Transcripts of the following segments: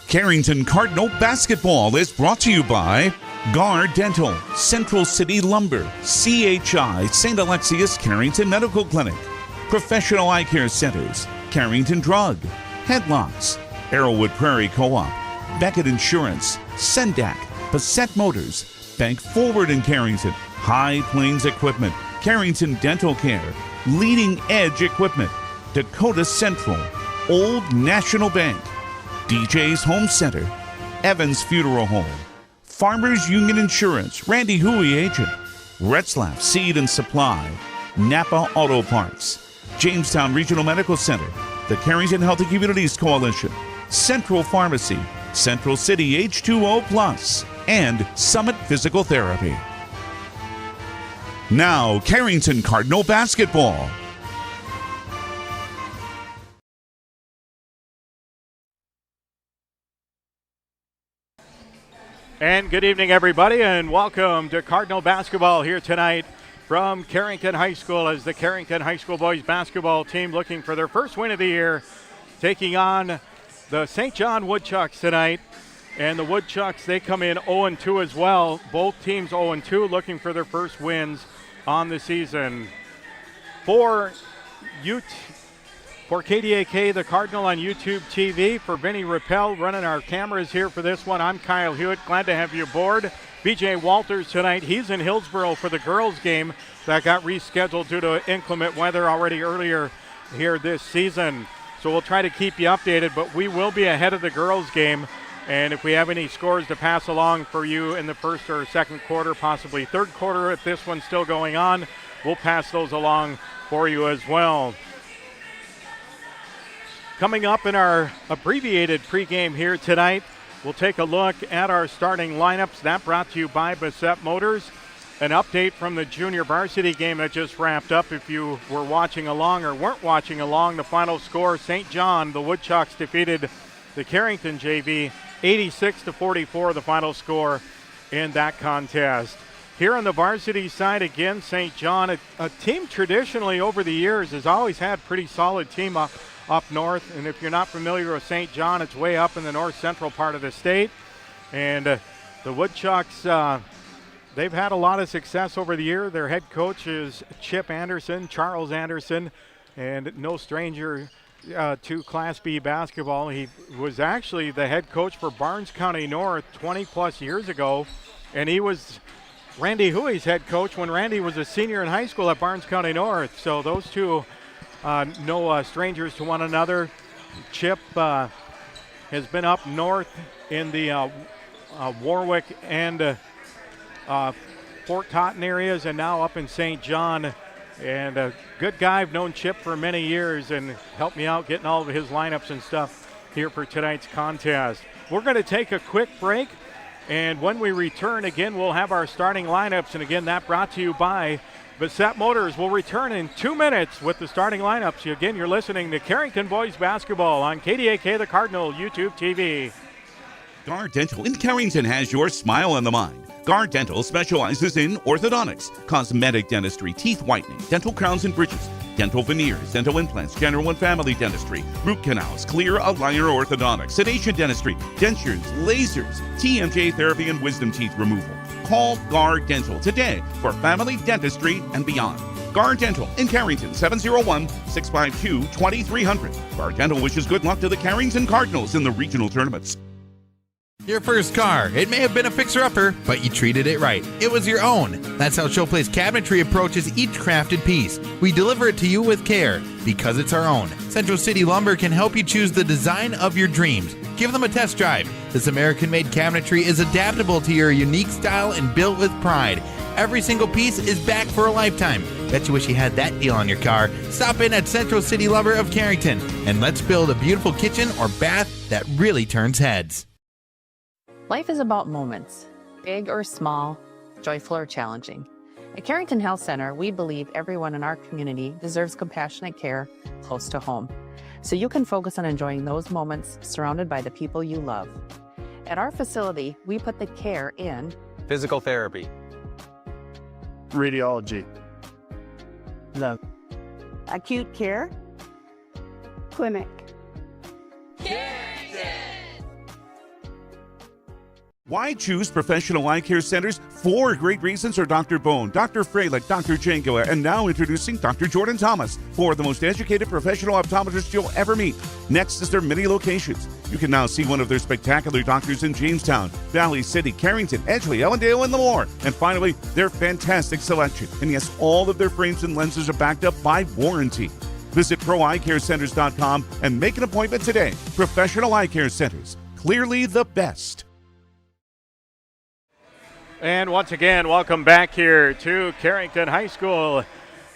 Carrington Cardinal basketball is brought to you by Guard Dental, Central City Lumber, CHI, St. Alexius Carrington Medical Clinic, Professional Eye Care Centers, Carrington Drug, Headlocks, Arrowwood Prairie Co-op, Beckett Insurance, Sendak, Passett Motors, Bank Forward in Carrington, High Plains Equipment, Carrington Dental Care, Leading Edge Equipment, Dakota Central, Old National Bank, DJ's Home Center, Evans Funeral Home, Farmers Union Insurance, Randy Huey Agent, Retzlaff Seed and Supply, Napa Auto Parts, Jamestown Regional Medical Center, the Carrington Healthy Communities Coalition, Central Pharmacy, Central City H2O Plus, and Summit Physical Therapy. Now, Carrington Cardinal basketball. And good evening, everybody, and welcome to Cardinal basketball here tonight from Carrington High School as the Carrington High School boys basketball team looking for their first win of the year, taking on the St. John Woodchucks tonight. And the Woodchucks, they come in 0-2 as well. Both teams 0-2, looking for their first wins on the season. For KDAK, the Cardinal on YouTube TV, for Vinny Rappel running our cameras here for this one, I'm Kyle Hewitt. Glad to have you aboard. BJ Walters tonight, he's in Hillsboro for the girls game that got rescheduled due to inclement weather already earlier here this season. So we'll try to keep you updated, but we will be ahead of the girls game. And if we have any scores to pass along for you in the first or second quarter, possibly third quarter, if this one's still going on, we'll pass those along for you as well. Coming up in our abbreviated pregame here tonight, we'll take a look at our starting lineups. That brought to you by Passett Motors. An update from the junior varsity game that just wrapped up. If you were watching along or weren't watching along, the final score, St. John, the Woodchucks defeated the Carrington JV 86-44, the final score in that contest. Here on the varsity side, again, St. John, a team traditionally over the years has always had pretty solid team up north. And if you're not familiar with St. John, it's way up in the north central part of the state. And the Woodchucks, they've had a lot of success over the year. Their head coach is Charles Anderson, and no stranger to Class B basketball. He was actually the head coach for Barnes County North 20 plus years ago, and he was Randy Huey's head coach when Randy was a senior in high school at Barnes County North. So those two no strangers to one another. Chip has been up north in the Warwick and Fort Totten areas, and now up in St. John. And a good guy. I've known Chip for many years and helped me out getting all of his lineups and stuff here for tonight's contest. We're going to take a quick break, and when we return, again, we'll have our starting lineups. And again, that brought to you by Passett Motors. Will return in 2 minutes with the starting lineups. Again, you're listening to Carrington Boys Basketball on KDAK The Cardinal YouTube TV. Guard Dental in Carrington has your smile on the mind. Guard Dental specializes in orthodontics, cosmetic dentistry, teeth whitening, dental crowns and bridges, dental veneers, dental implants, general and family dentistry, root canals, clear aligner orthodontics, sedation dentistry, dentures, lasers, TMJ therapy, and wisdom teeth removal. Call Guard Dental today for family dentistry and beyond. Guard Dental in Carrington, 701-652-2300. Guard Dental wishes good luck to the Carrington Cardinals in the regional tournaments. Your first car. It may have been a fixer-upper, but you treated it right. It was your own. That's how Showplace Cabinetry approaches each crafted piece. We deliver it to you with care, because it's our own. Central City Lumber can help you choose the design of your dreams. Give them a test drive. This American-made cabinetry is adaptable to your unique style and built with pride. Every single piece is back for a lifetime. Bet you wish you had that deal on your car. Stop in at Central City Lumber of Carrington, and let's build a beautiful kitchen or bath that really turns heads. Life is about moments, big or small, joyful or challenging. At Carrington Health Center, we believe everyone in our community deserves compassionate care close to home, so you can focus on enjoying those moments surrounded by the people you love. At our facility, we put the care in physical therapy, radiology, the acute care, clinic, Why choose professional eye care centers? 4 great reasons are Dr. Bone, Dr. Freilich, Dr. Janko, and now introducing Dr. Jordan Thomas, 4 of the most educated professional optometrists you'll ever meet. Next is their many locations. You can now see one of their spectacular doctors in Jamestown, Valley City, Carrington, Edgeley, Ellendale, and more. And finally, their fantastic selection. And yes, all of their frames and lenses are backed up by warranty. Visit ProEyeCareCenters.com and make an appointment today. Professional Eye Care Centers, clearly the best. And once again, welcome back here to Carrington High School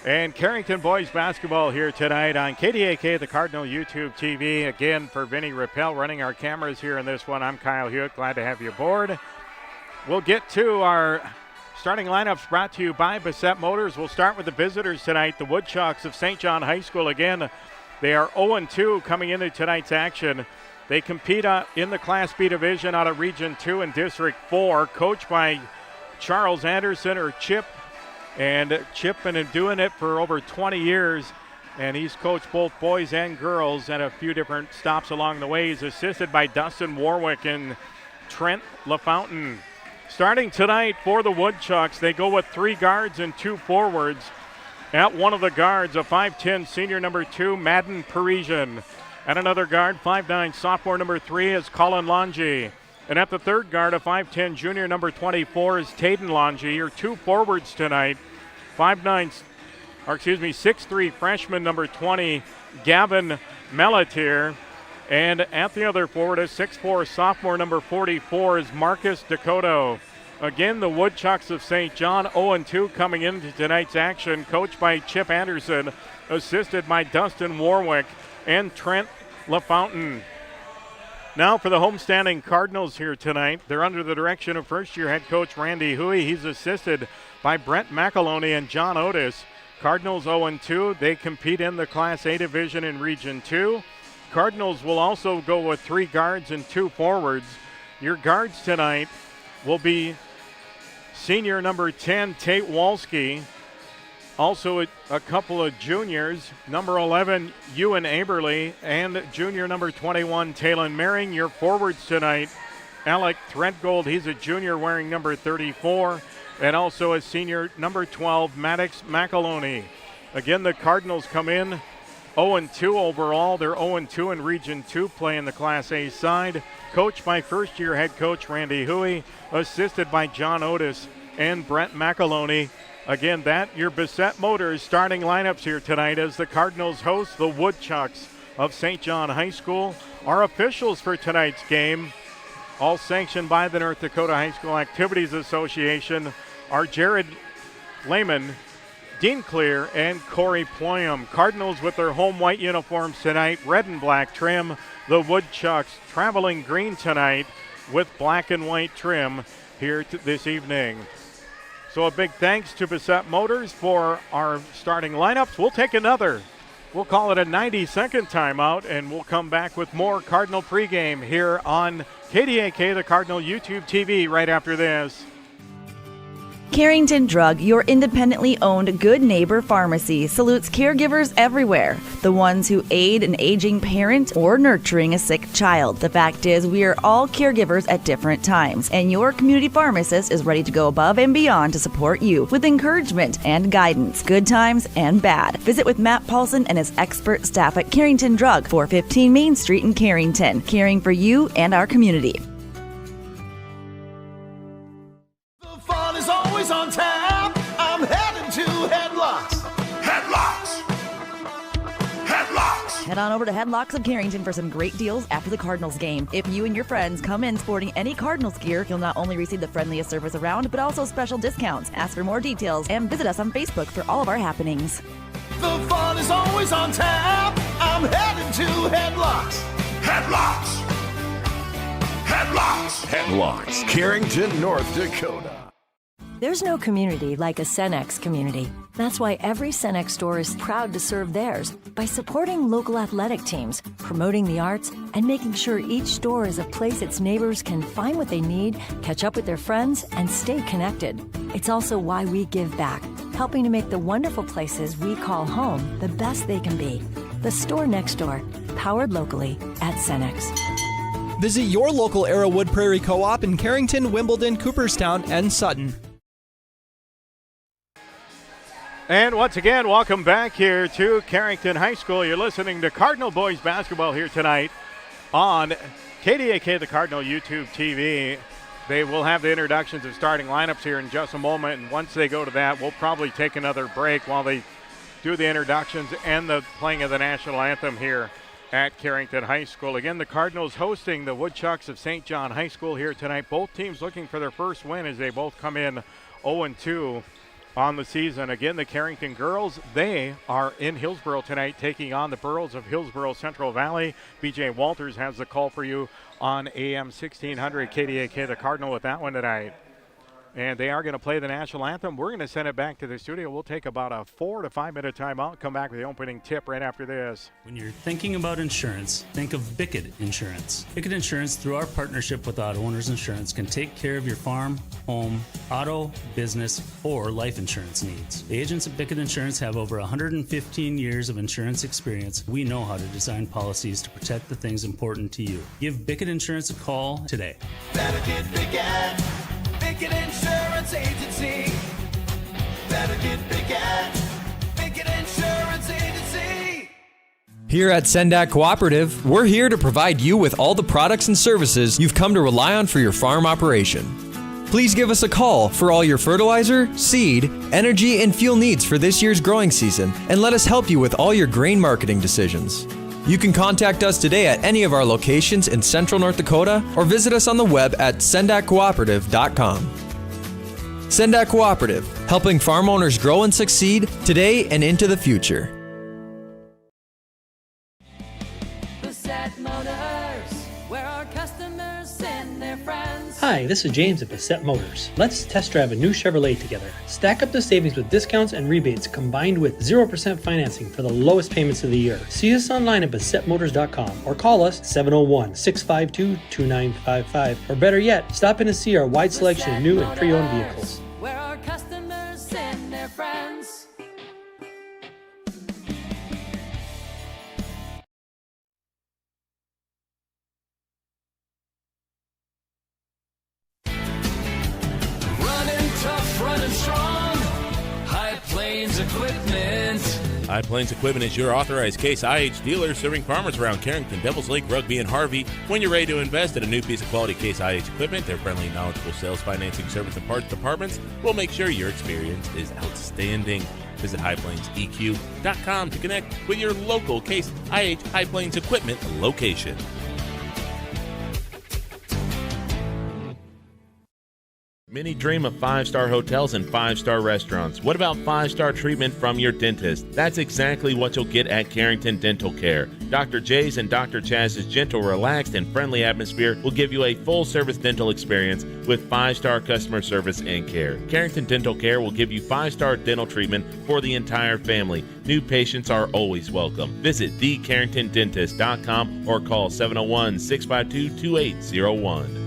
and Carrington boys basketball here tonight on KDAK, the Cardinal YouTube TV. Again, for Vinny Rappel running our cameras here in this one, I'm Kyle Hewitt. Glad to have you aboard. We'll get to our starting lineups brought to you by Bassett Motors. We'll start with the visitors tonight, the Woodchucks of St. John High School. Again, they are 0-2 coming into tonight's action. They compete in the Class B division out of Region 2 and District 4, coached by Charles Anderson, or Chip. And Chip been doing it for over 20 years, and he's coached both boys and girls at a few different stops along the way. He's assisted by Dustin Warwick and Trent LaFountain. Starting tonight for the Woodchucks, they go with 3 guards and 2 forwards. At one of the guards, a 5'10 senior number 2, Madden Parisian. At another guard, 5'9 sophomore number 3 is Colin Longy. And at the third guard, a 5'10 junior number 24 is Tayden Longy. Your 2 forwards tonight, 6'3 freshman number 20, Gavin Melatier. And at the other forward, a 6'4 sophomore number 44 is Marcus Dakota. Again, the Woodchucks of St. John 0-2 coming into tonight's action, coached by Chip Anderson, assisted by Dustin Warwick and Trent LaFountain. Now for the homestanding Cardinals here tonight. They're under the direction of first-year head coach Randy Huey. He's assisted by Brent McAloney and John Otis. Cardinals 0-2. They compete in the Class A division in Region 2. Cardinals will also go with 3 guards and 2 forwards. Your guards tonight will be senior number 10, Tate Walski. Also a couple of juniors, number 11, Ewan Aberly, and junior number 21, Talon Mering. Your forwards tonight, Alec Threadgold, he's a junior wearing number 34, and also a senior number 12, Maddox McAloney. Again, the Cardinals come in 0-2 overall. They're 0-2 in Region 2 play in the Class A side, coached by first-year head coach Randy Huey, assisted by John Otis and Brent McAloney. Again, your Bassett Motors starting lineups here tonight as the Cardinals host the Woodchucks of St. John High School. Our officials for tonight's game, all sanctioned by the North Dakota High School Activities Association, are Jared Lehman, Dean Clear, and Corey Ployam. Cardinals with their home white uniforms tonight, red and black trim. The Woodchucks traveling green tonight with black and white trim here this evening. So a big thanks to Bassett Motors for our starting lineups. We'll take we'll call it a 90-second timeout, and we'll come back with more Cardinal pregame here on KDAK, the Cardinal YouTube TV, right after this. Carrington Drug, your independently owned Good Neighbor Pharmacy, salutes caregivers everywhere. The ones who aid an aging parent or nurturing a sick child. The fact is, we are all caregivers at different times, and your community pharmacist is ready to go above and beyond to support you with encouragement and guidance, good times and bad. Visit with Matt Paulson and his expert staff at Carrington Drug, 415 Main Street in Carrington, caring for you and our community. On tap, I'm heading to Headlocks. Head on over to Headlocks of Carrington for some great deals after the Cardinals game. If you and your friends come in sporting any Cardinals gear, you'll not only receive the friendliest service around, but also special discounts. Ask for more details and visit us on Facebook for all of our happenings. The fun is always on tap. I'm heading to Headlocks. Headlocks, Carrington, North Dakota. There's no community like a Cenex community. That's why every Cenex store is proud to serve theirs by supporting local athletic teams, promoting the arts, and making sure each store is a place its neighbors can find what they need, catch up with their friends, and stay connected. It's also why we give back, helping to make the wonderful places we call home the best they can be. The store next door, powered locally at Cenex. Visit your local Arrowwood Prairie Co-op in Carrington, Wimbledon, Cooperstown, and Sutton. And once again, welcome back here to Carrington High School. You're listening to Cardinal Boys Basketball here tonight on KDAK, the Cardinal YouTube TV. They will have the introductions of starting lineups here in just a moment, and once they go to that, we'll probably take another break while they do the introductions and the playing of the national anthem here at Carrington High School. Again, the Cardinals hosting the Woodchucks of St. John High School here tonight. Both teams looking for their first win as they both come in 0-2 on the season. Again, the Carrington girls, they are in Hillsboro tonight taking on the Burros of Hillsboro Central Valley. BJ Walters has the call for you on AM 1600 KDAK, the Cardinal, with that one tonight. And they are going to play the national anthem. We're going to send it back to the studio. We'll take about a 4 to 5 minute timeout. Come back with the opening tip right after this. When you're thinking about insurance, think of Bickett Insurance. Bickett Insurance, through our partnership with Auto Owners Insurance, can take care of your farm, home, auto, business, or life insurance needs. The agents at Bickett Insurance have over 115 years of insurance experience. We know how to design policies to protect the things important to you. Give Bickett Insurance a call today. Better get Bickett. Bickett Insurance Agency. Better get Bickett. Bickett Insurance Agency. Here at Sendak Cooperative, we're here to provide you with all the products and services you've come to rely on for your farm operation. Please give us a call for all your fertilizer, seed, energy, and fuel needs for this year's growing season, and let us help you with all your grain marketing decisions. You can contact us today at any of our locations in Central North Dakota or visit us on the web at sendakcooperative.com. Sendak Cooperative, helping farm owners grow and succeed today and into the future. Bassett Motors, where our customers send their friends. Hi, this is James at Bassett Motors. Let's test drive a new Chevrolet together. Stack up the savings with discounts and rebates combined with 0% financing for the lowest payments of the year. See us online at BassettMotors.com or call us 701-652-2955. Or better yet, stop in to see our wide selection of new and pre-owned vehicles. Where our customers send their friends. Running tough, running strong. High Plains Equipment. High Plains Equipment is your authorized Case IH dealer serving farmers around Carrington, Devils Lake, Rugby, and Harvey. When you're ready to invest in a new piece of quality Case IH equipment, their friendly, knowledgeable sales, financing, service, and parts departments will make sure your experience is outstanding. Visit highplainseq.com to connect with your local Case IH High Plains Equipment location. Many dream of 5-star hotels and 5-star restaurants. What about 5-star treatment from your dentist? That's exactly what you'll get at Carrington Dental Care. Dr. J's and Dr. Chaz's gentle, relaxed, and friendly atmosphere will give you a full-service dental experience with 5-star customer service and care. Carrington Dental Care will give you 5-star dental treatment for the entire family. New patients are always welcome. Visit thecarringtondentist.com or call 701-652-2801.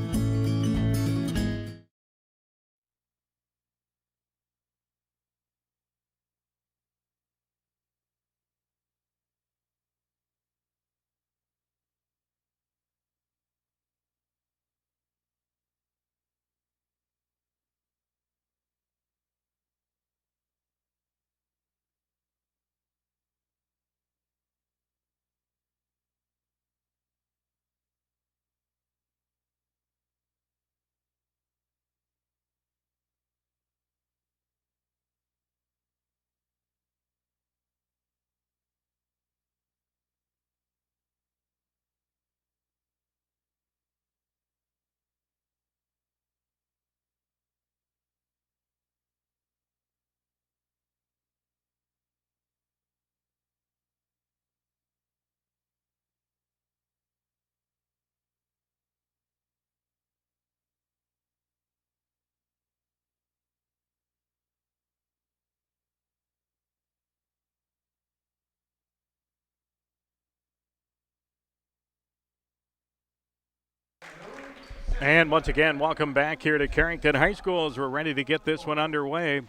And once again, welcome back here to Carrington High School as we're ready to get this one underway.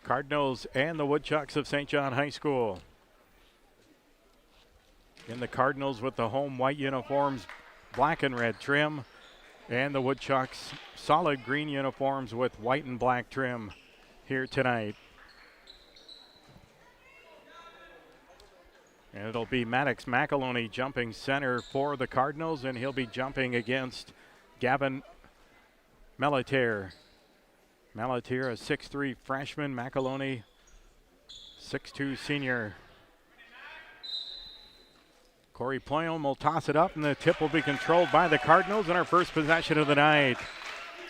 Cardinals and the Woodchucks of St. John High School. In the Cardinals with the home white uniforms, black and red trim, and the Woodchucks solid green uniforms with white and black trim here tonight. And it'll be Maddox McAloney jumping center for the Cardinals, and he'll be jumping against Gavin Melatier. Melatier, a 6'3" freshman. McAloney, 6'2" senior. Corey Ployum will toss it up, and the tip will be controlled by the Cardinals in our first possession of the night.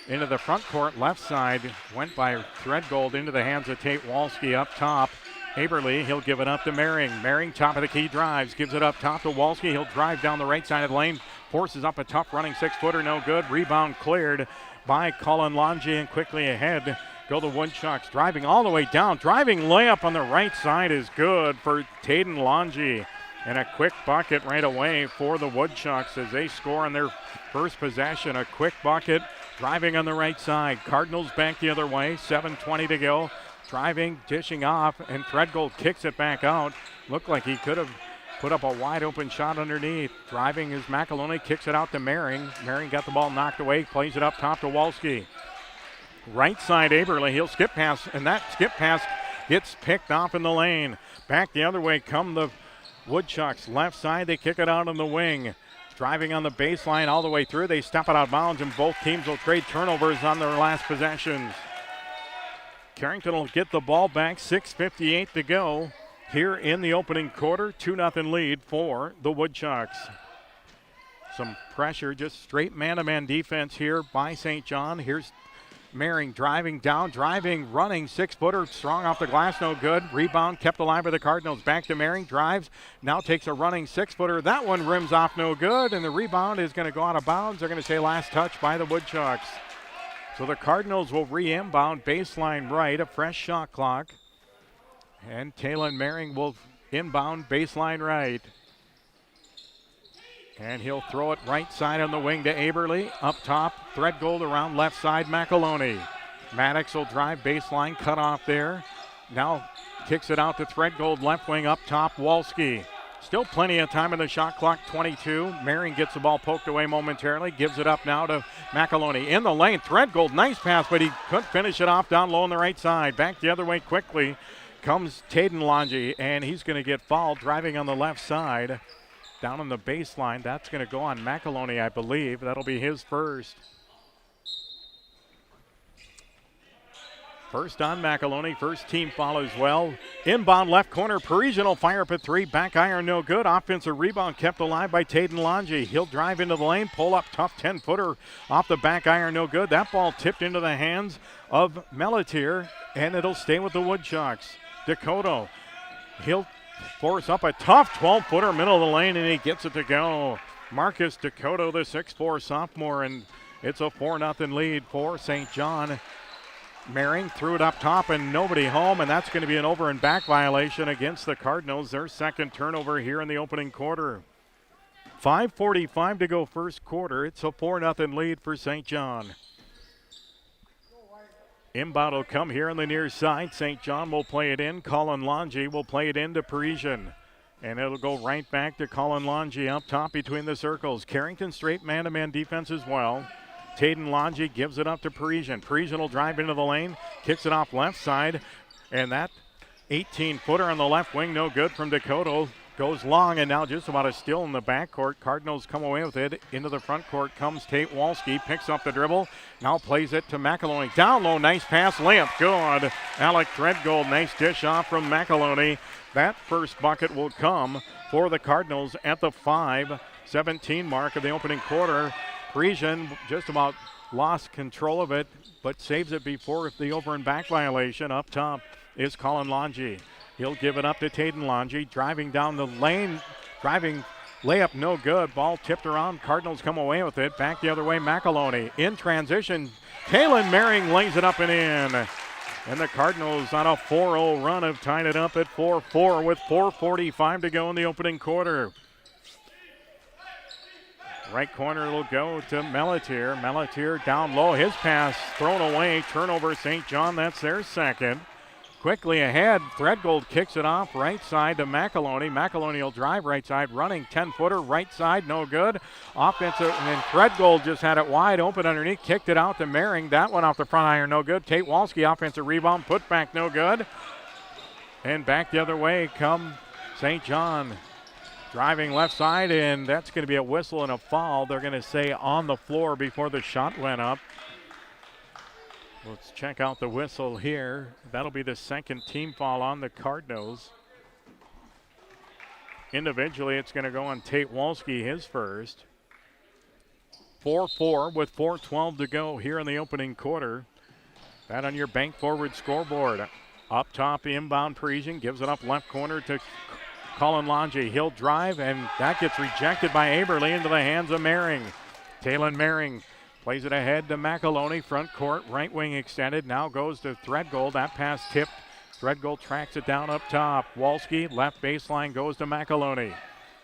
Into the front court, left side, went by Threadgold into the hands of Tate Walski up top. Aberle, he'll give it up to Mehring. Mehring, top of the key, drives, gives it up top to Walski. He'll drive down the right side of the lane, forces up a tough running 6-footer, no good. Rebound cleared by Colin Longy, and quickly ahead go the Woodchucks. Driving all the way down, driving layup on the right side is good for Taden Longy. And a quick bucket right away for the Woodchucks as they score on their first possession. A quick bucket, driving on the right side. Cardinals back the other way, 7:20 to go. Driving, dishing off, and Threadgold kicks it back out. Looked like he could have put up a wide open shot underneath. Driving is McAloney, kicks it out to Mehring. Mehring got the ball knocked away, plays it up top to Walski. Right side Aberle, he'll skip pass, and that skip pass gets picked off in the lane. Back the other way come the Woodchucks. Left side, they kick it out on the wing. Driving on the baseline all the way through, they step it out of bounds, and both teams will trade turnovers on their last possessions. Carrington will get the ball back, 6:58 to go here in the opening quarter. 2-0 lead for the Woodchucks. Some pressure, just straight man-to-man defense here by St. John. Here's Mehring driving down, driving, running, 6-footer, strong off the glass, no good. Rebound kept alive by the Cardinals. Back to Mehring, drives, now takes a running 6-footer. That one rims off, no good, and the rebound is going to go out of bounds. They're going to say last touch by the Woodchucks. So the Cardinals will re-inbound baseline right, a fresh shot clock. And Taylon Mehring will inbound baseline right. And he'll throw it right side on the wing to Aberle. Up top, Threadgold around left side, McAloney. Maddox will drive baseline, cut off there. Now kicks it out to Threadgold, left wing up top, Walski. Still plenty of time in the shot clock, 22. Mehring gets the ball poked away momentarily, gives it up now to McAloney. In the lane, Threadgold, nice pass, but he couldn't finish it off down low on the right side. Back the other way quickly comes Taden Longy, and he's going to get fouled driving on the left side. Down on the baseline, that's going to go on McAloney, I believe. That'll be his first. First on McAloney, first team foul as well. Inbound left corner, Parisian will fire up at three. Back iron, no good. Offensive rebound kept alive by Taden Longy. He'll drive into the lane, pull up tough 10-footer off the back iron, no good. That ball tipped into the hands of Melatier, and it'll stay with the Woodchucks. Dakota, he'll force up a tough 12-footer middle of the lane, and he gets it to go. Marcus Dakota, the 6'4" sophomore, and it's a 4-0 lead for St. John. Mehring threw it up top and nobody home, and that's going to be an over and back violation against the Cardinals. Their second turnover here in the opening quarter. 5:45 to go first quarter. It's a 4-0 lead for St. John. Inbound will come here on the near side. St. John will play it in. Colin Longy will play it into Parisian. And it'll go right back to Colin Longy up top between the circles. Carrington straight man-to-man defense as well. Taden Longy gives it up to Parisian. Parisian will drive into the lane, kicks it off left side, and that 18-footer on the left wing, no good from Dakota. Goes long, and now just about a steal in the backcourt. Cardinals come away with it. Into the front court comes Tate Walski, picks up the dribble, now plays it to McAloney. Down low, nice pass, layup, good. Alec Threadgold, nice dish off from McAloney. That first bucket will come for the Cardinals at the 5:17 mark of the opening quarter. Parisian just about lost control of it, but saves it before the over and back violation. Up top is Colin Longy. He'll give it up to Taden Longy, driving down the lane, driving layup, no good. Ball tipped around. Cardinals come away with it. Back the other way, McAloney. In transition, Taylon Mehring lays it up and in. And the Cardinals on a 4-0 run have tied it up at 4-4 with 4:45 to go in the opening quarter. Right corner will go to Melatier. Melatier down low. His pass thrown away. Turnover St. John. That's their second. quickly ahead. Threadgold kicks it off right side to McEloney. McEloney will drive right side, running 10-footer, right side, no good. Offensive, and then Threadgold just had it wide open underneath, kicked it out to Mehring. That one off the front iron, no good. Tate Walski, offensive rebound, put back, no good. And back the other way come St. John. Driving left side, and that's going to be a whistle and a foul. They're going to say on the floor before the shot went up. Let's check out the whistle here. That'll be the second team foul on the Cardinals. Individually, it's going to go on Tate Walski, his first. 4-4 with 4:12 to go here in the opening quarter. That on your bank forward scoreboard. Up top, inbound Parisian gives it up left corner to Colin Longy. He'll drive, and that gets rejected by Aberly into the hands of Mehring. Taylon Mehring plays it ahead to McEloney, front court, right wing extended, now goes to Threadgold. That pass tipped. Threadgold tracks it down up top. Walski, left baseline, goes to McEloney.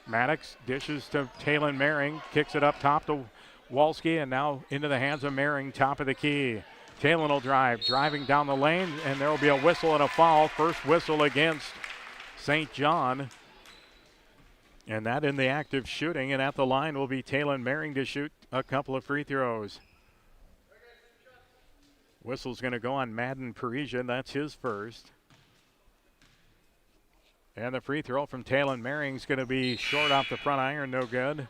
Maddox dishes to Taylon Mehring, kicks it up top to Walski, and now into the hands of Mehring, top of the key. Taylon will drive, driving down the lane, and there will be a whistle and a foul. First whistle against St. John. And that in the act of shooting, and at the line will be Taylon Mehring to shoot a couple of free throws. Whistle's going to go on Madden Parisian. That's his first. And the free throw from Taylon Mehring is going to be short off the front iron, no good.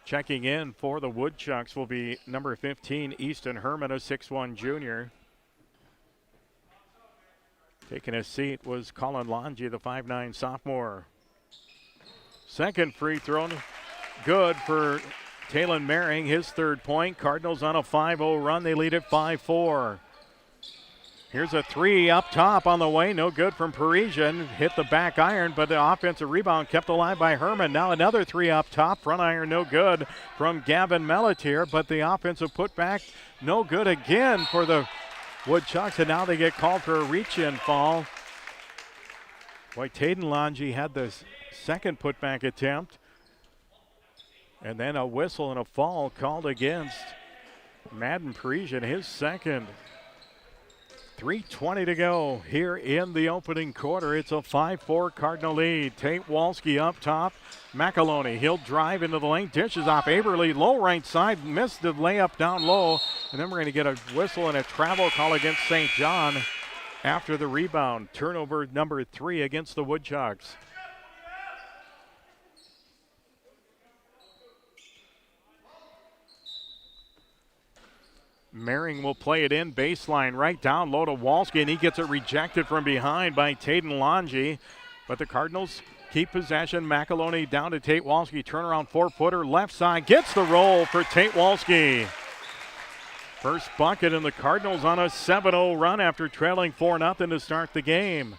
Checking in for the Woodchucks will be number 15, Easton Herman, a 6'1 junior. Taking a seat was Colin Longy, the 5'9 sophomore. Second free throw, good for Taylon Mehring, his third point. Cardinals on a 5-0 run. They lead at 5-4. Here's a three up top on the way. No good from Parisian. Hit the back iron, but the offensive rebound kept alive by Herman. Now another three up top. Front iron no good from Gavin Melatier, but the offensive putback no good again for the Woodchucks, and now they get called for a reach-in foul. Boy, Taylon Longy had the second putback attempt. And then a whistle and a foul called against Madden Parisian, his second. 3:20 to go here in the opening quarter. It's a 5-4 Cardinal lead. Tate Walski up top. McEloney, he'll drive into the lane. Dishes off Aberly, low right side. Missed the layup down low. And then we're going to get a whistle and a travel call against St. John after the rebound. Turnover number 3 against the Woodchucks. Mehring will play it in, baseline right down low to Walski, and he gets it rejected from behind by Taylon Longy. But the Cardinals keep possession. McEloney down to Tate Walski. Turnaround 4-footer, left side, gets the roll for Tate Walski. First bucket, and the Cardinals on a 7-0 run after trailing 4-0 to start the game.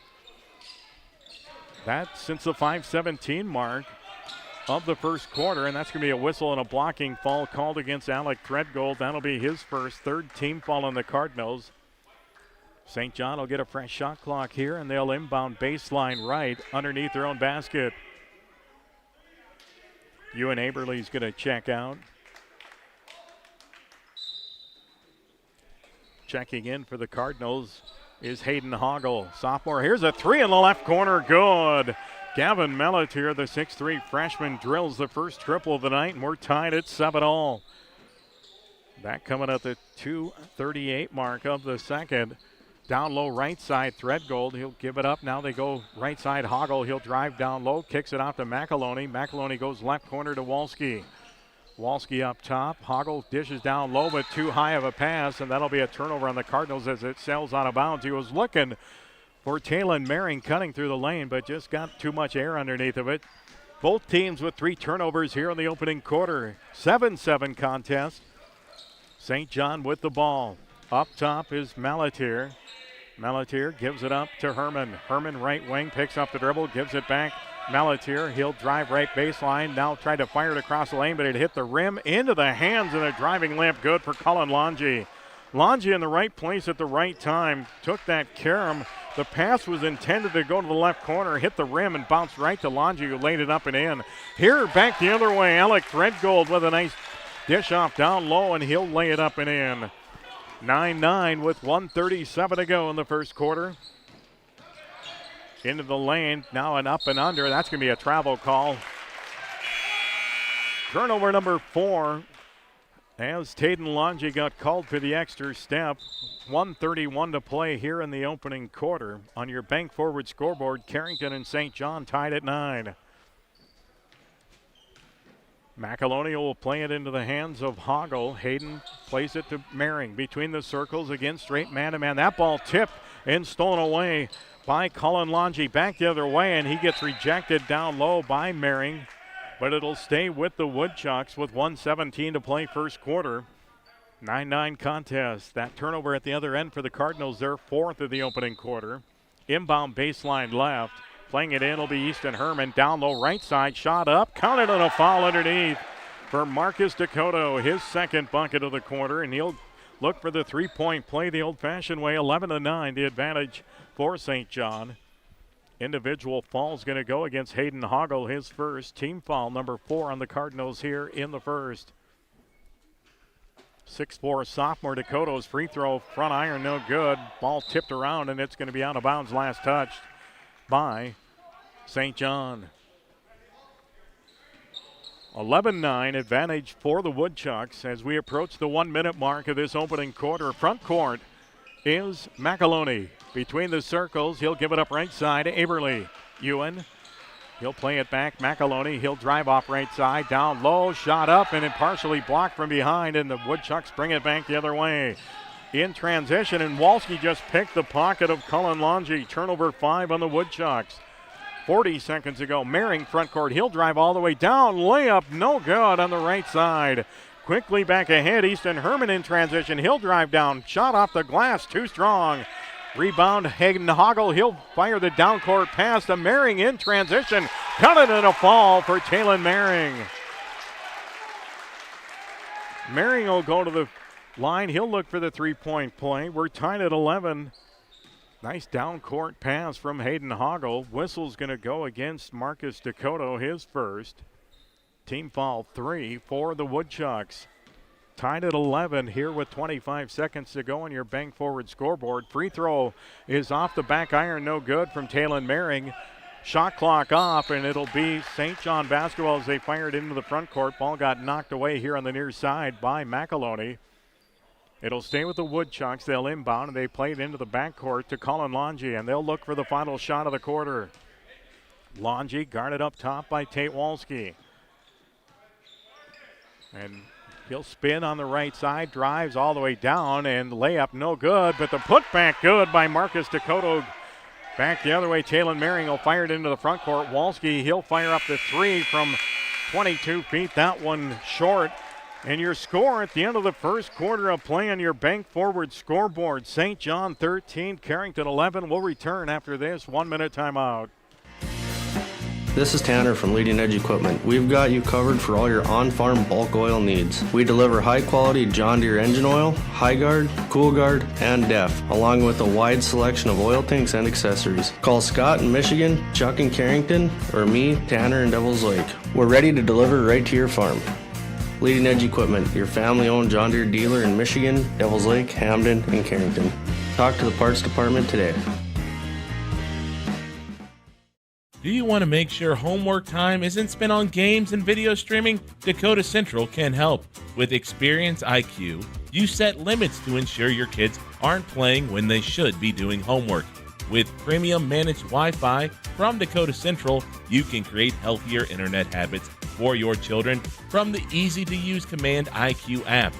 That's since the 5:17 mark of the first quarter, and that's going to be a whistle and a blocking foul called against Alec Threadgold. That'll be his first, third team foul on the Cardinals. St. John will get a fresh shot clock here, and they'll inbound baseline right underneath their own basket. Ewan Aberly's going to check out. Checking in for the Cardinals is Hayden Hoggle, sophomore. Here's a three in the left corner, good. Gavin Melatier, the 6'3 freshman, drills the first triple of the night, and we're tied at 7-all. That coming at the 2:38 mark of the second. Down low right side, Threadgold. He'll give it up. Now they go right side, Hoggle. He'll drive down low, kicks it out to McEloney. McEloney goes left corner to Walski. Walski up top. Hoggle dishes down low, but too high of a pass, and that'll be a turnover on the Cardinals as it sails out of bounds. He was looking for Taylon Mehring cutting through the lane, but just got too much air underneath of it. Both teams with 3 turnovers here in the opening quarter. 7-7 contest. St. John with the ball. Up top is Melatier. Melatier gives it up to Herman. Herman right wing, picks up the dribble, gives it back. Melatier, he'll drive right baseline. Now tried to fire it across the lane, but it hit the rim into the hands and a driving lamp good for Colin Longy. Longy in the right place at the right time. Took that carom. The pass was intended to go to the left corner, hit the rim, and bounced right to Longy, who laid it up and in. Here, back the other way, Alec Threadgold with a nice dish off down low, and he'll lay it up and in. 9-9 with 1:37 to go in the first quarter. into the lane. Now an up and under. That's going to be a travel call. Turnover number 4 as Taden Longy got called for the extra step. 1:31 to play here in the opening quarter. On your bank forward scoreboard, Carrington and St. John tied at 9. McAloney will play it into the hands of Hoggle. Hayden plays it to Mehring between the circles again, straight man-to-man. That ball tipped and stolen away by Colin Longy. Back the other way, and he gets rejected down low by Mehring. But it'll stay with the Woodchucks with 1:17 to play first quarter. 9-9 contest. That turnover at the other end for the Cardinals, their 4th of the opening quarter. Inbound baseline left. Playing it in will be Easton Herman. Down low right side, shot up. Counted on a foul underneath for Marcus Dakota. His second bucket of the quarter, and he'll look for the three-point play the old-fashioned way. 11-9, the advantage for St. John. Individual foul's going to go against Hayden Hoggle, his first. Team foul number 4 on the Cardinals here in the first. 6'4" sophomore Dakota's free throw, front iron, no good. Ball tipped around, and it's going to be out of bounds, last touched by St. John. 11-9 advantage for the Woodchucks as we approach the 1-minute mark of this opening quarter. Front court is McAloney. Between the circles, he'll give it up right side to Aberly. Ewan, he'll play it back. McAloney, he'll drive off right side. Down low, shot up, and then partially blocked from behind, and the Woodchucks bring it back the other way. In transition, and Walski just picked the pocket of Colin Longy. Turnover 5 on the Woodchucks. 40 seconds ago, Mehring front court. He'll drive all the way down. Layup, no good on the right side. Quickly back ahead, Easton Herman in transition. He'll drive down. Shot off the glass, too strong. Rebound, Hayden Hoggle. He'll fire the down court pass to Mehring in transition. Counted in a fall for Taylon Mehring. Mehring will go to the line. He'll look for the three-point play. We're tied at 11. Nice down court pass from Hayden Hoggle. Whistle's going to go against Marcus Dakota, his first. Team foul 3 for the Woodchucks. Tied at 11 here with 25 seconds to go on your bank forward scoreboard. Free throw is off the back iron, no good from Taylon Mehring. Shot clock off, and it'll be St. John basketball as they fired into the front court. Ball got knocked away here on the near side by McAloney. It'll stay with the Woodchucks. They'll inbound, and they play it into the backcourt to Colin Longy, and they'll look for the final shot of the quarter. Longy guarded up top by Tate Walski. And he'll spin on the right side, drives all the way down, and layup no good, but the putback good by Marcus Dakota. Back the other way, Taylon Mehring will fire it into the front court. Walski, he'll fire up the three from 22 feet. That one short. And your score at the end of the first quarter of play on your bank forward scoreboard. St. John 13, Carrington 11. We'll return after this 1-minute timeout. This is Tanner from Leading Edge Equipment. We've got you covered for all your on-farm bulk oil needs. We deliver high-quality John Deere engine oil, High Guard, Cool Guard, and DEF, along with a wide selection of oil tanks and accessories. Call Scott in Michigan, Chuck in Carrington, or me, Tanner in Devils Lake. We're ready to deliver right to your farm. Leading Edge Equipment, your family-owned John Deere dealer in Michigan, Devils Lake, Hamden, and Carrington. Talk to the parts department today. Do you want to make sure homework time isn't spent on games and video streaming? Dakota Central can help. With Experience IQ, you set limits to ensure your kids aren't playing when they should be doing homework. With premium managed Wi-Fi from Dakota Central, you can create healthier internet habits for your children from the easy-to-use Command IQ app.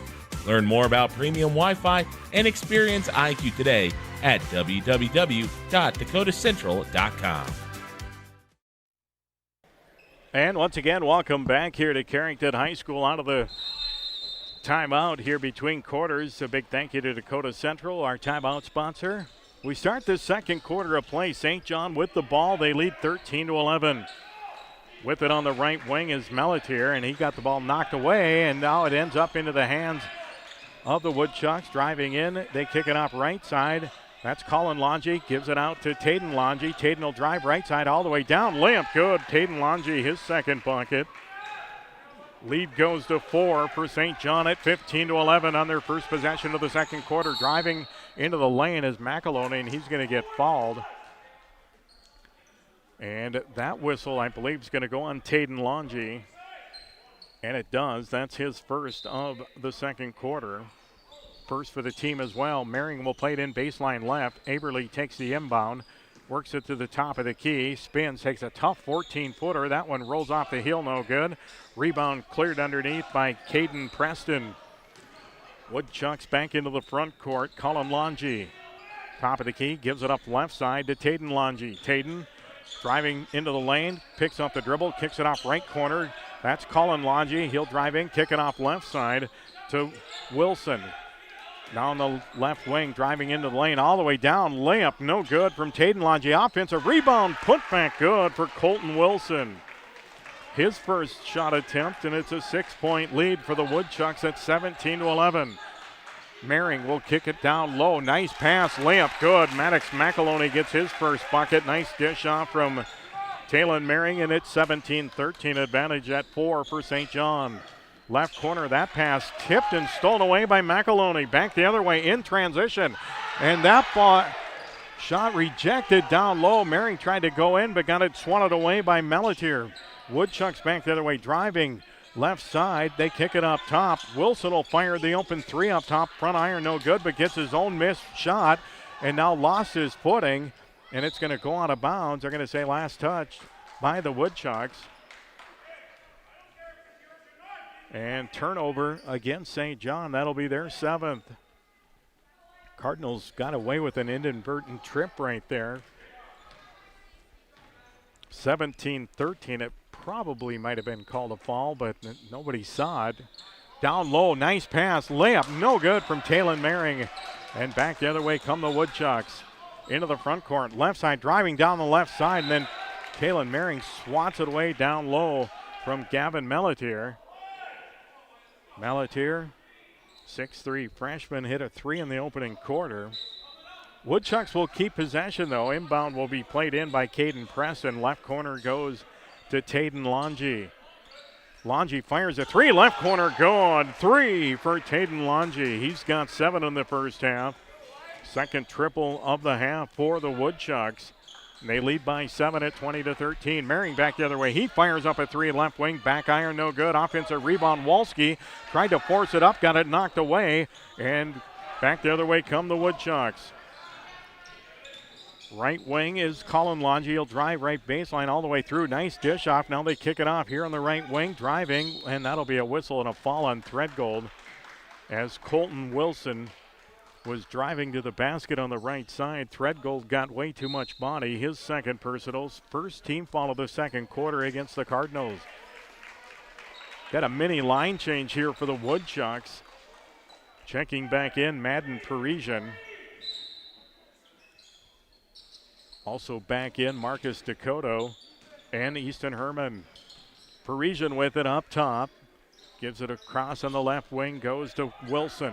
Learn more about premium Wi-Fi and Experience IQ today at www.dakotacentral.com. And once again, welcome back here to Carrington High School out of the timeout here between quarters. A big thank you to Dakota Central, our timeout sponsor. We start the second quarter of play. St. John with the ball. They lead 13-11. With it on the right wing is Melatier, and he got the ball knocked away, and now it ends up into the hands of the Woodchucks. Driving in, they kick it off right side. That's Colin Longy, gives it out to Taden Longy. Taden will drive right side all the way down. Layup good. Taden Longy, his second bucket. Lead goes to 4 for St. John at 15-11 on their first possession of the second quarter. Driving into the lane is McAloney, and he's going to get fouled. And that whistle, I believe, is going to go on Taden Longy. And it does. That's his first of the second quarter. First for the team as well. Merring will play it in baseline left. Aberle takes the inbound, works it to the top of the key, spins, takes a tough 14-footer. That one rolls off the heel, no good. Rebound cleared underneath by Caden Preston. Woodchucks back into the front court. Colin Longy, top of the key, gives it up left side to Taden Longy. Taden driving into the lane, picks up the dribble, kicks it off right corner. That's Colin Longy. He'll drive in, kick it off left side to Wilson. Down the left wing, driving into the lane, all the way down. Layup, no good from Taden Longy. Offensive rebound, put back good for Colton Wilson. His first shot attempt, and it's a 6-point lead for the Woodchucks at 17-11. Merring will kick it down low. Nice pass, layup, good. Maddox McAloney gets his first bucket. Nice dish off from Taylon Merring, and it's 17-13 advantage at 4 for St. John. Left corner, that pass tipped and stolen away by McAloney. Back the other way in transition. And that ball shot rejected down low. Merring tried to go in, but got it swatted away by Melatier. Woodchucks back the other way, driving left side. They kick it up top. Wilson will fire the open three up top. Front iron, no good, but gets his own missed shot and now lost his footing. And it's going to go out of bounds. They're going to say last touch by the Woodchucks. And turnover against St. John. That'll be their 7th. Cardinals got away with an inadvertent trip right there. 17-13. It probably might have been called a foul, but nobody saw it. Down low, nice pass. Layup, no good from Taylon Merring. And back the other way come the Woodchucks. Into the front court. Left side, driving down the left side, and then Taylon Merring swats it away down low from Gavin Melatier. Melatier, 6'3", freshman, hit a 3 in the opening quarter. Woodchucks will keep possession, though. Inbound will be played in by Caden Preston. Left corner goes to Taden Longy. Longy fires a 3, left corner good. 3 for Taden Longy. He's got 7 in the first half. Second triple of the half for the Woodchucks. They lead by 7 at 20-13. Merring back the other way. He fires up a 3 left wing. Back iron, no good. Offensive rebound. Walski tried to force it up, got it knocked away. And back the other way come the Woodchucks. Right wing is Colin Longy. He'll drive right baseline all the way through. Nice dish off. Now they kick it off here on the right wing. Driving, and that'll be a whistle and a fall on Threadgold as Colton Wilson was driving to the basket on the right side. Threadgold got way too much body. His second personal. First team foul of the second quarter against the Cardinals. Got a mini line change here for the Woodchucks. Checking back in, Madden Parisian. Also back in, Marcus Dakota and Easton Herman. Parisian with it up top. Gives it across on the left wing, goes to Wilson.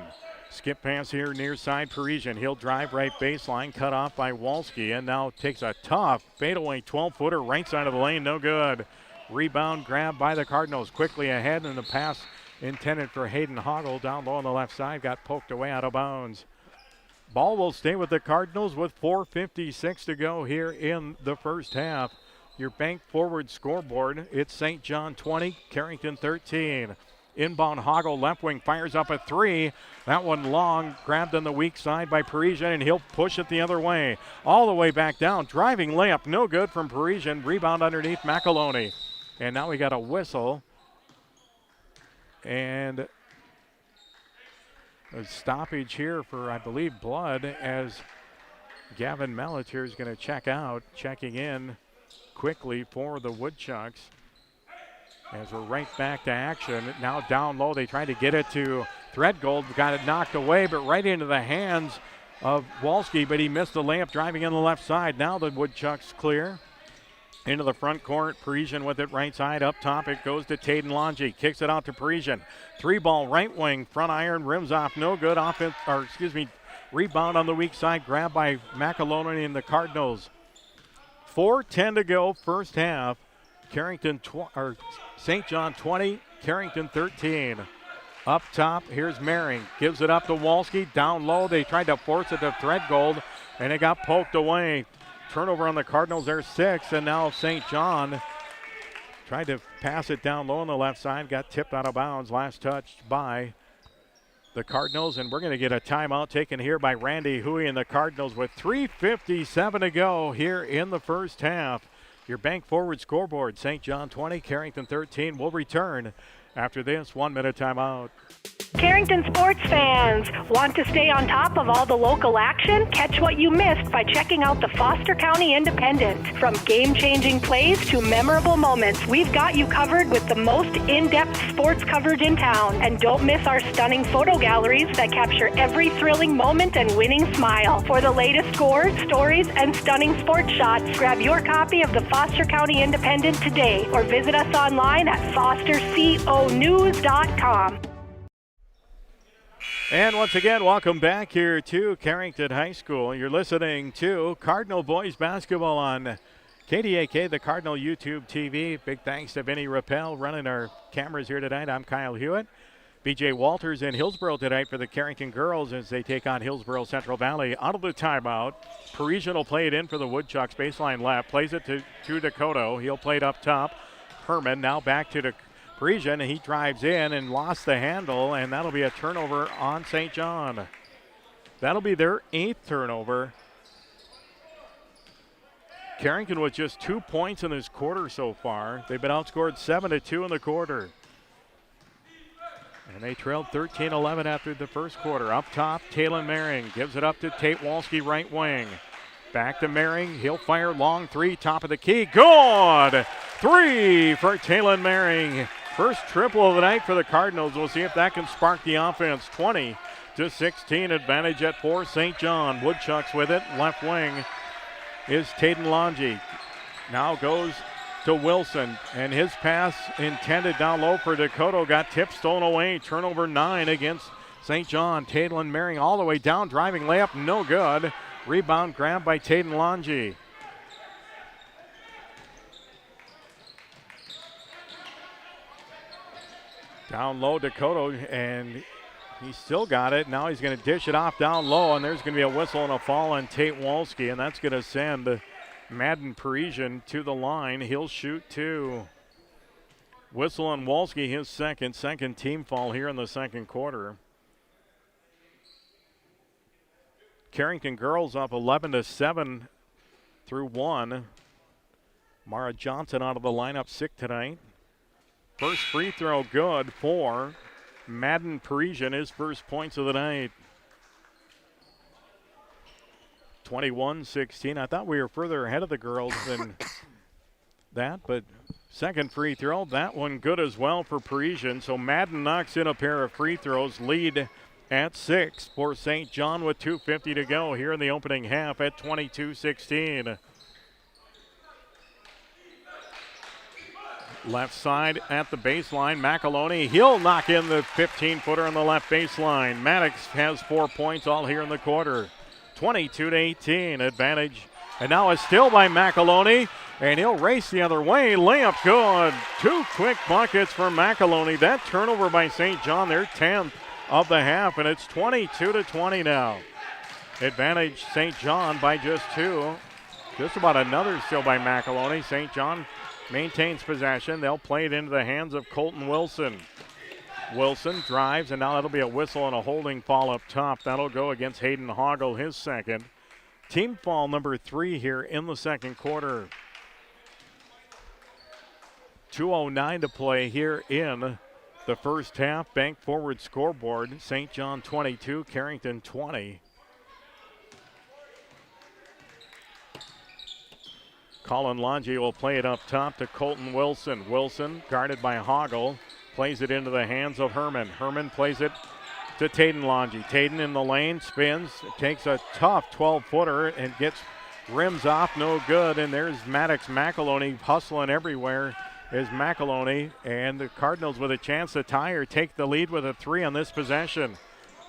Skip pass here near side Parisian. He'll drive right baseline, cut off by Walski, and now takes a tough fadeaway 12-footer right side of the lane, no good. Rebound grab by the Cardinals, quickly ahead, and the pass intended for Hayden Hoggle down low on the left side, got poked away out of bounds. Ball will stay with the Cardinals with 4:56 to go here in the first half. Your bank forward scoreboard, it's St. John 20, Carrington 13. Inbound Hoggle, left wing, fires up a 3. That one long, grabbed on the weak side by Parisian, and he'll push it the other way. All the way back down, driving layup, no good from Parisian. Rebound underneath McAloney. And now we got a whistle. And a stoppage here for, I believe, blood, as Gavin Melatier is going to check out. Checking in quickly for the Woodchucks. As we're right back to action. Now down low, they try to get it to Threadgold. Got it knocked away, but right into the hands of Walski, but he missed the layup driving in the left side. Now the Woodchucks clear. Into the front court, Parisian with it right side. Up top, it goes to Taden Longy. Kicks it out to Parisian. 3-ball right wing, front iron, rims off, no good. Rebound on the weak side, grabbed by McAloney and the Cardinals. 4:10 to go, first half. St. John 20, Carrington 13. Up top, here's Merring. Gives it up to Walski. Down low, they tried to force it to Threadgold, and it got poked away. turnover on the Cardinals. There's 6, and now St. John tried to pass it down low on the left side, got tipped out of bounds. Last touch by the Cardinals, and we're going to get a timeout taken here by Randy Huey and the Cardinals with 3:57 to go here in the first half. Your bank forward scoreboard, St. John 20, Carrington 13. Will return after this 1-minute timeout. Carrington sports fans, want to stay on top of all the local action? Catch what you missed by checking out the Foster County Independent. From game-changing plays to memorable moments, we've got you covered with the most in-depth sports coverage in town. And don't miss our stunning photo galleries that capture every thrilling moment and winning smile. For the latest scores, stories, and stunning sports shots, grab your copy of the Foster County Independent today or visit us online at fosterconews.com. And once again, welcome back here to Carrington High School. You're listening to Cardinal Boys Basketball on KDAK, the Cardinal YouTube TV. Big thanks to Vinny Rappel running our cameras here tonight. I'm Kyle Hewitt. BJ Walters in Hillsboro tonight for the Carrington girls as they take on Hillsboro Central Valley. Out of the timeout, Parisian will play it in for the Woodchucks. Baseline left, plays it to Dakota. He'll play it up top. Herman now back to Parisian. He drives in and lost the handle, and that'll be a turnover on St. John. That'll be their 8th turnover. Carrington with just 2 points in this quarter so far. They've been outscored 7-2 in the quarter. And they trailed 13-11 after the first quarter. Up top, Taylon Mehring gives it up to Tate Walski, right wing. Back to Mehring. He'll fire long 3, top of the key. Good! 3 for Taylon Mehring. First triple of the night for the Cardinals. We'll see if that can spark the offense. 20-16 advantage at 4 St. John. Woodchucks with it. Left wing is Taden Longy. Now goes to Wilson, and his pass intended down low for Dakota got tipped, stolen away. Turnover 9 against St. John. Taylon Mehring all the way down, driving layup, no good. Rebound grab by Taden Longy. Down low, Dakota, and he's still got it. Now he's going to dish it off down low, and there's going to be a whistle and a foul on Tate Walski, and that's going to send Madden Parisian to the line. He'll shoot 2. Whistle on Walski, his second team foul here in the second quarter. Carrington girls up 11-7 through 1. Mara Johnson out of the lineup sick tonight. First free throw good for Madden Parisian, his first points of the night. 21-16. I thought we were further ahead of the girls than that, but second free throw, that one good as well for Parisian. So Madden knocks in a pair of free throws, lead at 6 for St. John with 2:50 to go here in the opening half at 22-16. Left side at the baseline, McAloney, he'll knock in the 15-footer on the left baseline. Maddox has 4 points all here in the quarter. 22-18 advantage. And now a steal by McAloney, and he'll race the other way. Layup good. 2 quick buckets for McAloney. That turnover by St. John, their 10th of the half, and it's 22-20 now. Advantage St. John by just 2. Just about another steal by McAloney. St. John maintains possession. They'll play it into the hands of Colton Wilson. Wilson drives, and now that'll be a whistle and a holding foul up top. That'll go against Hayden Hoggle, his second. Team foul number 3 here in the second quarter. 2:09 to play here in the first half. Bank forward scoreboard, St. John 22, Carrington 20. Colin Longy will play it up top to Colton Wilson. Wilson, guarded by Hoggle, plays it into the hands of Herman. Herman plays it to Taden Longy. Taden in the lane, spins, takes a tough 12-footer and gets rims off, no good. And there's Maddox McAloney hustling everywhere is McAloney. And the Cardinals with a chance to tie or take the lead with a 3 on this possession.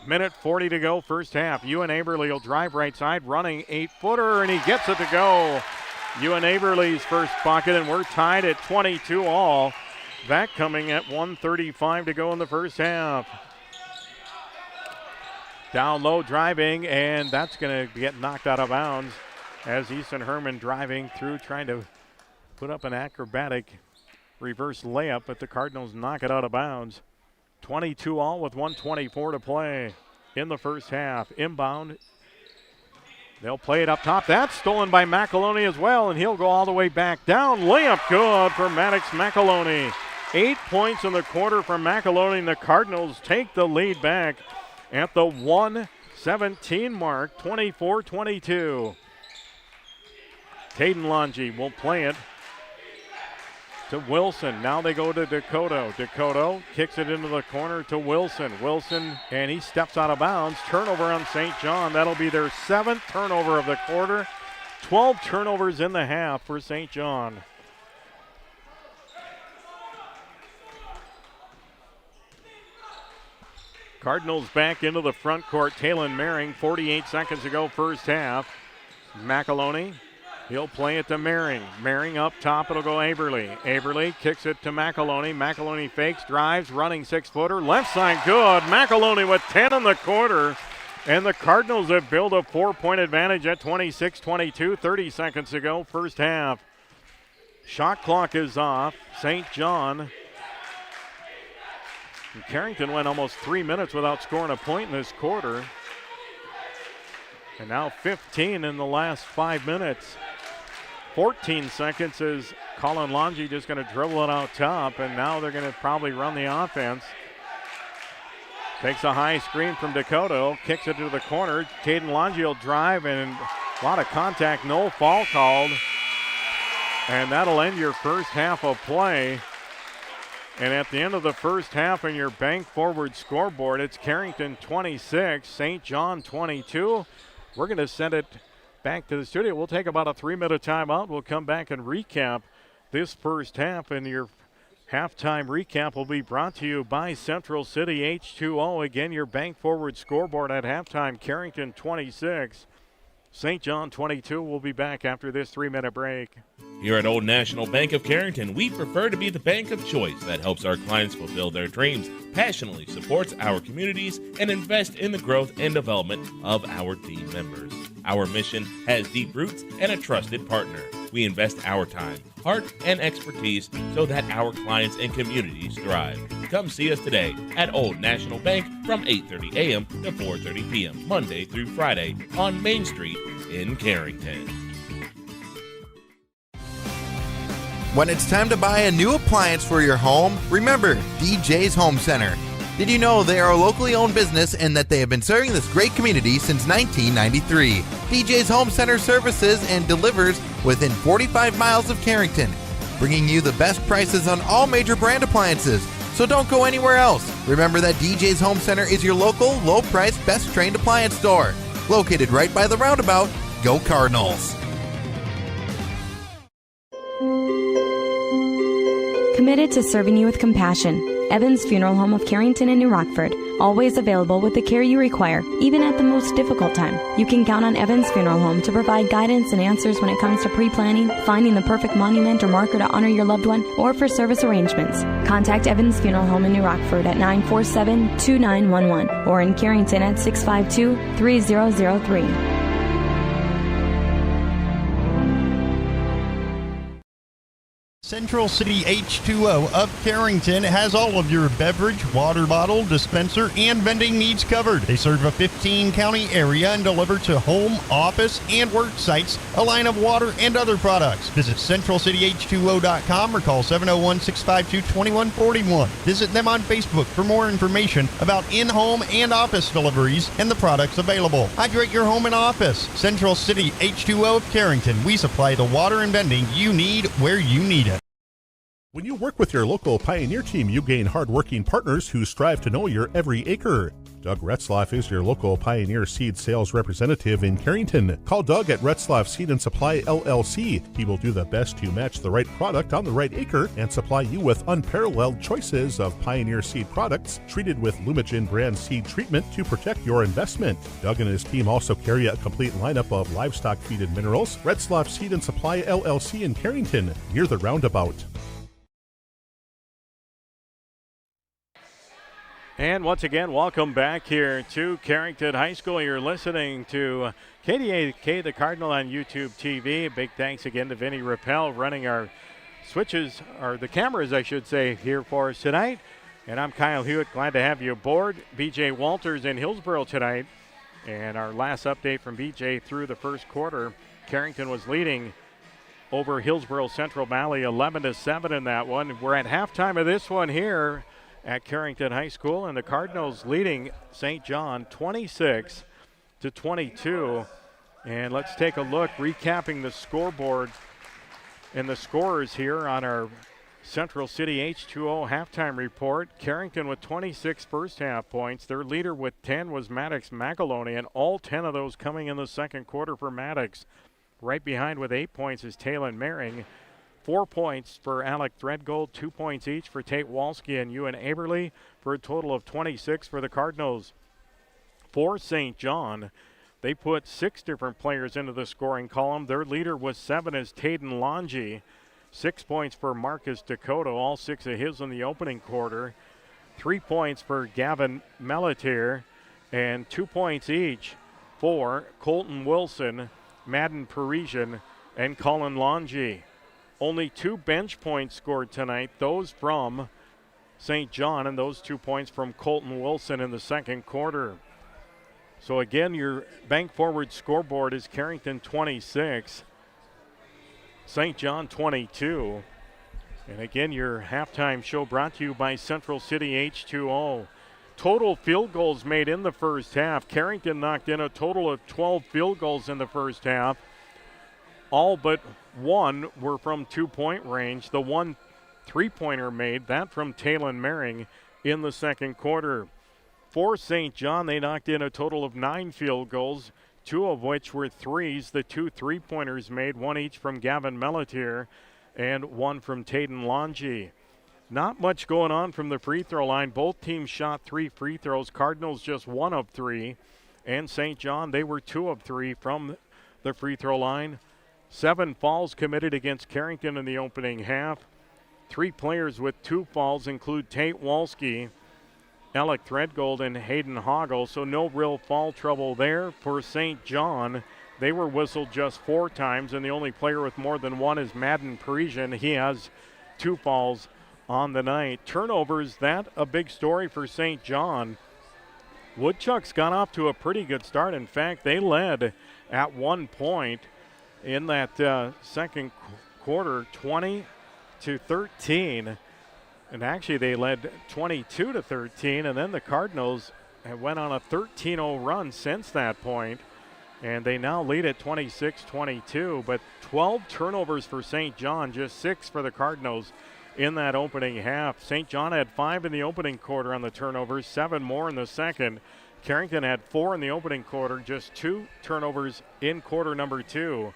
Minute 40 to go, first half. Ewan Aberle will drive right side, running 8-footer, and he gets it to go. Ewan Aberle's first bucket, and we're tied at 22 all. That coming at 1:35 to go in the first half. Down low driving, and that's going to get knocked out of bounds. as Easton Herman driving through, trying to put up an acrobatic reverse layup, but the Cardinals knock it out of bounds. 22-all with 1:24 to play in the first half. Inbound. They'll play it up top. That's stolen by McAloney as well, and he'll go all the way back down. Layup good for Maddox McAloney. 8 points in the quarter from McAloney, and the Cardinals take the lead back at the 1:17 mark, 24-22. Caden Longy will play it to Wilson. Now they go to Dakota. Dakota kicks it into the corner to Wilson. Wilson, and he steps out of bounds. Turnover on St. John. That'll be their 7th turnover of the quarter. 12 turnovers in the half for St. John. Cardinals back into the front court. Talon Mehring, 48 seconds to go, first half. McAloney, he'll play it to Mehring. Mehring up top, it'll go Averly. Averly kicks it to McAloney. McAloney fakes, drives, running 6-footer. Left side good. McAloney with 10 in the quarter. And the Cardinals have built a 4-point advantage at 26-22. 30 seconds to go, first half. Shot clock is off. St. John. And Carrington went almost 3 minutes without scoring a point in this quarter. And now 15 in the last 5 minutes. 14 seconds is Colin Longy just going to dribble it out top, and now they're going to probably run the offense. Takes a high screen from Dakota, kicks it to the corner. Caden Longy will drive, and a lot of contact, no foul called. And that'll end your first half of play. And at the end of the first half in your bank forward scoreboard, it's Carrington 26, St. John 22. We're going to send it back to the studio. We'll take about a 3-minute timeout. We'll come back and recap this first half, and your halftime recap will be brought to you by Central City H2O. Again, your bank forward scoreboard at halftime, Carrington 26, St. John 22. We'll be back after this 3-minute break. Here at Old National Bank of Carrington, we prefer to be the bank of choice that helps our clients fulfill their dreams, passionately supports our communities, and invest in the growth and development of our team members. Our mission has deep roots and a trusted partner. We invest our time, heart, and expertise so that our clients and communities thrive. Come see us today at Old National Bank from 8:30 a.m. to 4:30 p.m. Monday through Friday on Main Street in Carrington. When it's time to buy a new appliance for your home, remember DJ's Home Center. Did you know they are a locally owned business and that they have been serving this great community since 1993? DJ's Home Center services and delivers within 45 miles of Carrington, bringing you the best prices on all major brand appliances. So don't go anywhere else. Remember that DJ's Home Center is your local, low-priced, best-trained appliance store. Located right by the roundabout. Go Cardinals! Committed to serving you with compassion. Evans Funeral Home of Carrington and New Rockford. Always available with the care you require, even at the most difficult time. You can count on Evans Funeral Home to provide guidance and answers when it comes to pre-planning, finding the perfect monument or marker to honor your loved one, or for service arrangements. Contact Evans Funeral Home in New Rockford at 947-2911 or in Carrington at 652-3003. Central City H2O of Carrington has all of your beverage, water bottle, dispenser, and vending needs covered. They serve a 15-county area and deliver to home, office, and work sites a line of water and other products. Visit CentralCityH2O.com or call 701-652-2141. Visit them on Facebook for more information about in-home and office deliveries and the products available. Hydrate your home and office. Central City H2O of Carrington. We supply the water and vending you need where you need it. When you work with your local Pioneer team, you gain hard-working partners who strive to know your every acre. Doug Retzlaff is your local Pioneer Seed sales representative in Carrington. Call Doug at Retzlaff Seed and Supply LLC. He will do the best to match the right product on the right acre and supply you with unparalleled choices of Pioneer Seed products treated with Lumigen brand seed treatment to protect your investment. Doug and his team also carry a complete lineup of livestock feed and minerals. Retzlaff Seed and Supply LLC in Carrington, near the roundabout. And once again, welcome back here to Carrington High School. You're listening to KDAK, the Cardinal on YouTube TV. Big thanks again to Vinny Rappel running our switches, or the cameras, I should say, here for us tonight. And I'm Kyle Hewitt, glad to have you aboard. BJ Walters in Hillsboro tonight. And our last update from BJ through the first quarter, Carrington was leading over Hillsboro Central Valley 11-7 in that one. We're at halftime of this one here at Carrington High School, and the Cardinals leading St. John 26-22. And let's take a look, recapping the scoreboard and the scorers here on our Central City H2O halftime report. Carrington with 26 first half points. Their leader with 10 was Maddox McAloney, and all 10 of those coming in the second quarter for Maddox. Right behind with 8 points is Talon Mehring. 4 points for Alec Threadgold, 2 points each for Tate Walski and Ewan Aberly, for a total of 26 for the Cardinals. For St. John, they put 6 different players into the scoring column. Their leader was 7 is Tayden Longi. 6 points for Marcus Dakota, all 6 of his in the opening quarter. 3 points for Gavin Melatier, and 2 points each for Colton Wilson, Madden Parisian, and Colin Longi. Only 2 bench points scored tonight, those from St. John, and those 2 points from Colton Wilson in the second quarter. So again, your bank forward scoreboard is Carrington 26, St. John 22. And again, your halftime show brought to you by Central City H2O. Total field goals made in the first half. Carrington knocked in a total of 12 field goals in the first half. All but 1 were from 2-point range. The 1 3-pointer made, that from Talon Mehring in the second quarter. For St. John, they knocked in a total of 9 field goals, 2 of which were threes. The 2 3-pointers made, 1 each from Gavin Melatier and 1 from Tayden Longi. Not much going on from the free throw line. Both teams shot 3 free throws. Cardinals just 1 of 3. And St. John, they were 2 of 3 from the free throw line. 7 fouls committed against Carrington in the opening half. 3 players with 2 fouls include Tate Walski, Alec Threadgold, and Hayden Hoggle, so no real foul trouble there for St. John. They were whistled just 4 times, and the only player with more than 1 is Madden Parisian. He has 2 fouls on the night. Turnovers, that a big story for St. John. Woodchucks got off to a pretty good start. In fact, they led at one point in that second quarter, 20-13. And actually they led 22-13, and then the Cardinals went on a 13-0 run since that point, and they now lead at 26-22. But 12 turnovers for St. John, just 6 for the Cardinals in that opening half. St. John had 5 in the opening quarter on the turnovers, 7 more in the second. Carrington had 4 in the opening quarter, just 2 turnovers in quarter number 2.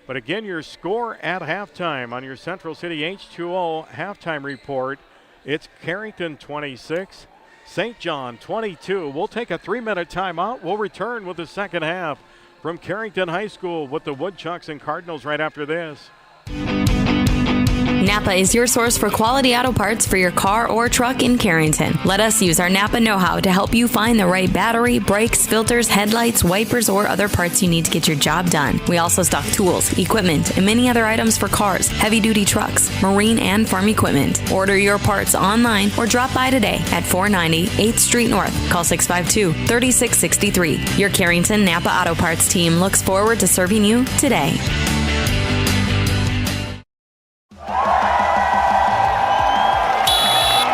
But again, your score at halftime on your Central City H2O halftime report, it's Carrington 26, St. John 22. We'll take a 3-minute timeout. We'll return with the second half from Carrington High School with the Woodchucks and Cardinals right after this. Napa is your source for quality auto parts for your car or truck in Carrington. Let us use our Napa know-how to help you find the right battery, brakes, filters, headlights, wipers, or other parts you need to get your job done. We also stock tools, equipment, and many other items for cars, heavy-duty trucks, marine, and farm equipment. Order your parts online or drop by today at 490 8th Street North. Call 652-3663. Your Carrington Napa Auto Parts team looks forward to serving you today.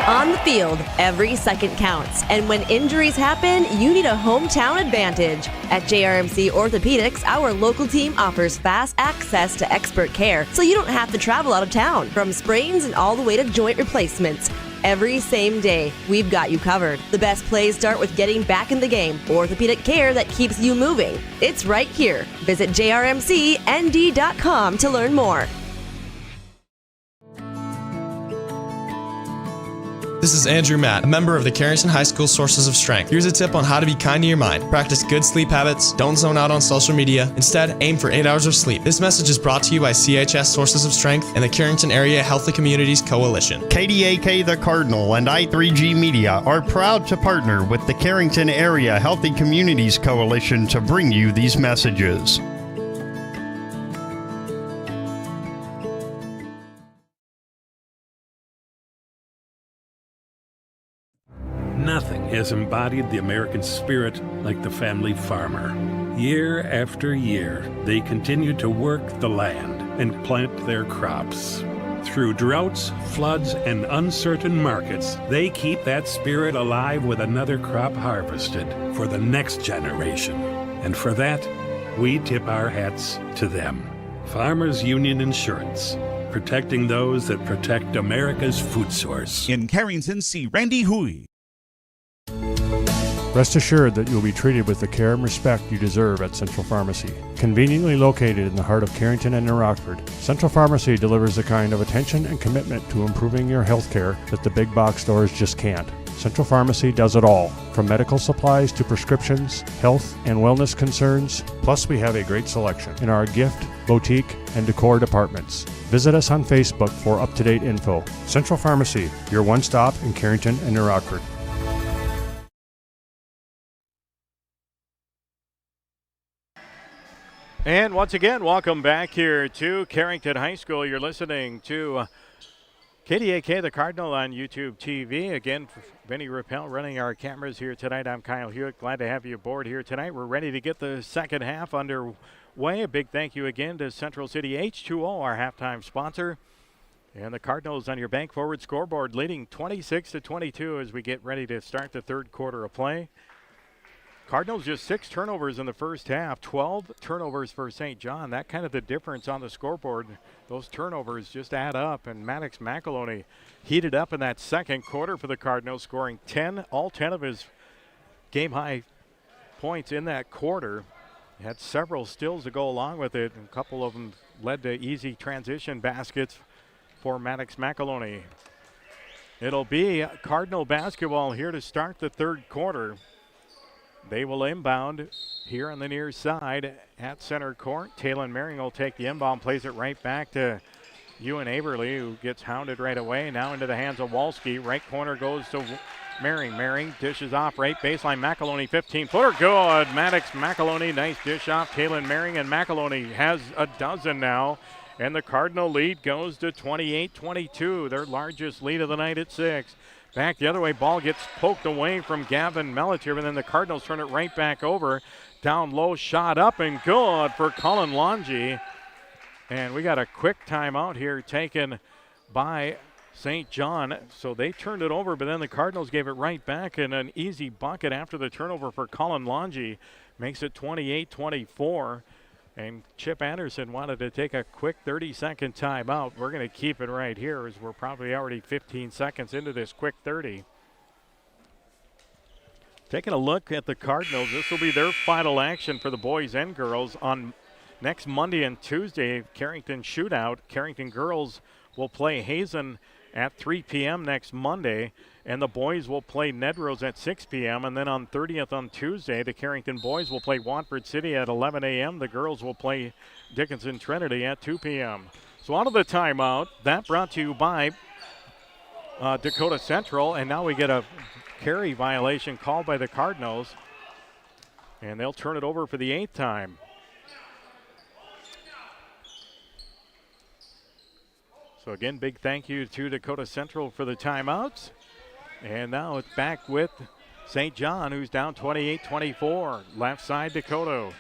On the field, every second counts, and when injuries happen, you need a hometown advantage. At JRMC Orthopedics, our local team offers fast access to expert care, so you don't have to travel out of town. From sprains and all the way to joint replacements, every same day, we've got you covered. The best plays start with getting back in the game. Orthopedic care that keeps you moving. It's right here. Visit jrmcnd.com to learn more. This is Andrew Matt, a member of the Carrington High School Sources of Strength. Here's a tip on how to be kind to your mind. Practice good sleep habits, don't zone out on social media. Instead, aim for 8 hours of sleep. This message is brought to you by CHS Sources of Strength and the Carrington Area Healthy Communities Coalition. KDAK The Cardinal and I3G Media are proud to partner with the Carrington Area Healthy Communities Coalition to bring you these messages. Nothing has embodied the American spirit like the family farmer. Year after year, they continue to work the land and plant their crops. Through droughts, floods, and uncertain markets, they keep that spirit alive with another crop harvested for the next generation. And for that, we tip our hats to them. Farmers Union Insurance, protecting those that protect America's food source. In Carrington, see Randy Hui. Rest assured that you'll be treated with the care and respect you deserve at Central Pharmacy. Conveniently located in the heart of Carrington and New Rockford, Central Pharmacy delivers the kind of attention and commitment to improving your health care that the big box stores just can't. Central Pharmacy does it all, from medical supplies to prescriptions, health and wellness concerns. Plus, we have a great selection in our gift, boutique, and decor departments. Visit us on Facebook for up-to-date info. Central Pharmacy, your one-stop in Carrington and New Rockford. And once again, welcome back here to Carrington High School. You're listening to KDAK, the Cardinal, on YouTube TV. Again, Vinny Rappel running our cameras here tonight. I'm Kyle Hewitt. Glad to have you aboard here tonight. We're ready to get the second half underway. A big thank you again to Central City H2O, our halftime sponsor. And the Cardinals on your bank forward scoreboard leading 26-22 as we get ready to start the third quarter of play. Cardinals just 6 turnovers in the first half, 12 turnovers for St. John. That kind of the difference on the scoreboard. Those turnovers just add up, and Maddox McEloney heated up in that second quarter for the Cardinals, scoring all 10 of his game-high points in that quarter. He had several steals to go along with it, and a couple of them led to easy transition baskets for Maddox McEloney. It'll be Cardinal basketball here to start the third quarter. They will inbound here on the near side at center court. Taylon Merring will take the inbound, plays it right back to Ewan Aberly, who gets hounded right away. Now into the hands of Walski. Right corner goes to Merring. Merring dishes off right baseline. McEloney, 15-footer, good. Maddox McEloney, nice dish off. Taylon Merring, and McEloney has a dozen now. And the Cardinal lead goes to 28-22, their largest lead of the night at 6. Back the other way, ball gets poked away from Gavin Melitier, and then the Cardinals turn it right back over. Down low, shot up, and good for Colin Longy. And we got a quick timeout here taken by St. John. So they turned it over, but then the Cardinals gave it right back, and an easy bucket after the turnover for Colin Longy makes it 28-24. And Chip Anderson wanted to take a quick 30-second timeout. We're going to keep it right here as we're probably already 15 seconds into this quick 30. Taking a look at the Cardinals, this will be their final action for the boys and girls on next Monday and Tuesday. Carrington shootout. Carrington girls will play Hazen at 3 p.m. next Monday, and the boys will play Nedrose at 6 p.m. And then on 30th on Tuesday, the Carrington boys will play Watford City at 11 a.m. The girls will play Dickinson Trinity at 2 p.m. So out of the timeout, that brought to you by Dakota Central, and now we get a carry violation called by the Cardinals, and they'll turn it over for the 8th time. So again, big thank you to Dakota Central for the timeouts. And now it's back with St. John, who's down 28-24. Left side, Dakota.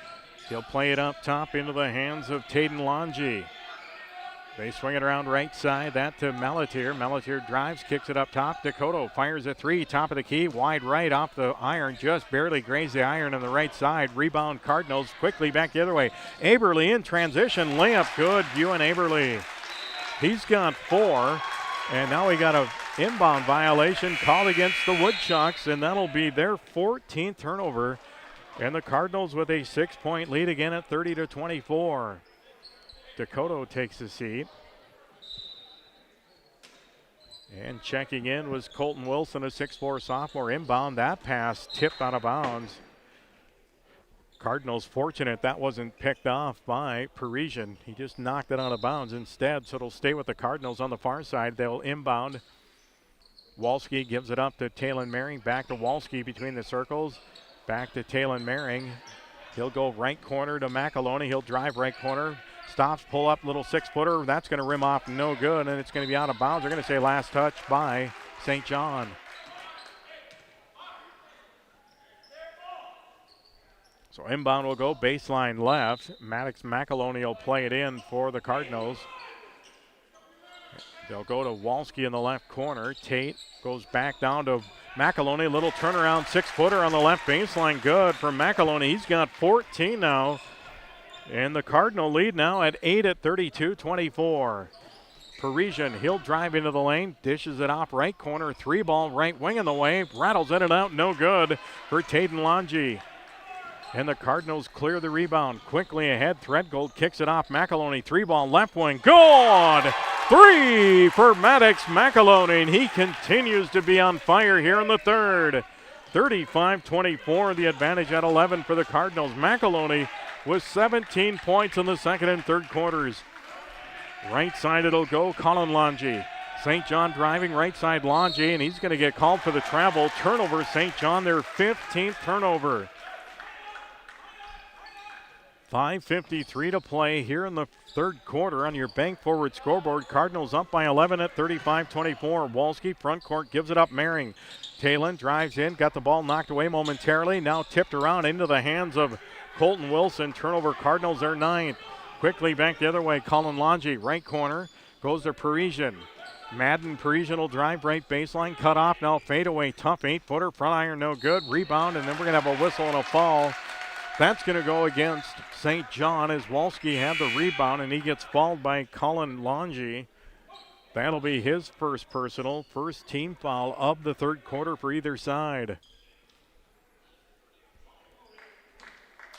He'll play it up top into the hands of Taden Longy. They swing it around right side, that to Melitier. Melitier drives, kicks it up top. Dakota fires a 3, top of the key, wide right off the iron, just barely grazed the iron on the right side. Rebound Cardinals, quickly back the other way. Aberly in transition, layup good, Ewan Aberly. He's got 4, and now we got a inbound violation called against the Woodchucks, and that'll be their 14th turnover. And the Cardinals with a 6-point lead again at 30-24. Dakota takes a seat. And checking in was Colton Wilson, a 6'4 sophomore. Inbound, that pass tipped out of bounds. Cardinals fortunate that wasn't picked off by Parisian. He just knocked it out of bounds instead, so it'll stay with the Cardinals on the far side. They'll inbound. Walski gives it up to Talon Mehring. Back to Walski between the circles. Back to Talon Mehring. He'll go right corner to McAloney. He'll drive right corner. Stops, pull up, little 6-footer. That's going to rim off no good, and it's going to be out of bounds. They're going to say last touch by St. John. So inbound will go baseline left. Maddox McAloney will play it in for the Cardinals. They'll go to Walski in the left corner. Tate goes back down to McAloney. Little turnaround 6-footer on the left baseline. Good for McAloney. He's got 14 now. And the Cardinal lead now at 8 at 32-24. Parisian, he'll drive into the lane, dishes it off right corner, 3-ball right wing in the way, rattles in and out, no good for Taden Longy. And the Cardinals clear the rebound. Quickly ahead, Threadgold kicks it off, McAloney, 3-ball left wing, good! 3 for Maddox McAloney, and he continues to be on fire here in the third. 35-24, the advantage at 11 for the Cardinals. McAloney with 17 points in the second and third quarters. Right side it'll go, Colin Longy. St. John driving right side Longy, and he's going to get called for the travel. Turnover, St. John, their 15th turnover. 5:53 to play here in the third quarter on your bank forward scoreboard. Cardinals up by 11 at 35-24. Walski front court gives it up, Mehring. Talon drives in, got the ball knocked away momentarily, now tipped around into the hands of Colton Wilson. Turnover, Cardinals, their 9th. Quickly back the other way, Colin Longy, right corner, goes to Parisian. Madden, Parisian will drive right baseline, cut off, now fade away, tough 8-footer, front iron no good, rebound, and then we're going to have a whistle and a fall. That's going to go against St. John as Walski had the rebound, and he gets fouled by Colin Longy. That'll be his first personal, first team foul of the third quarter for either side.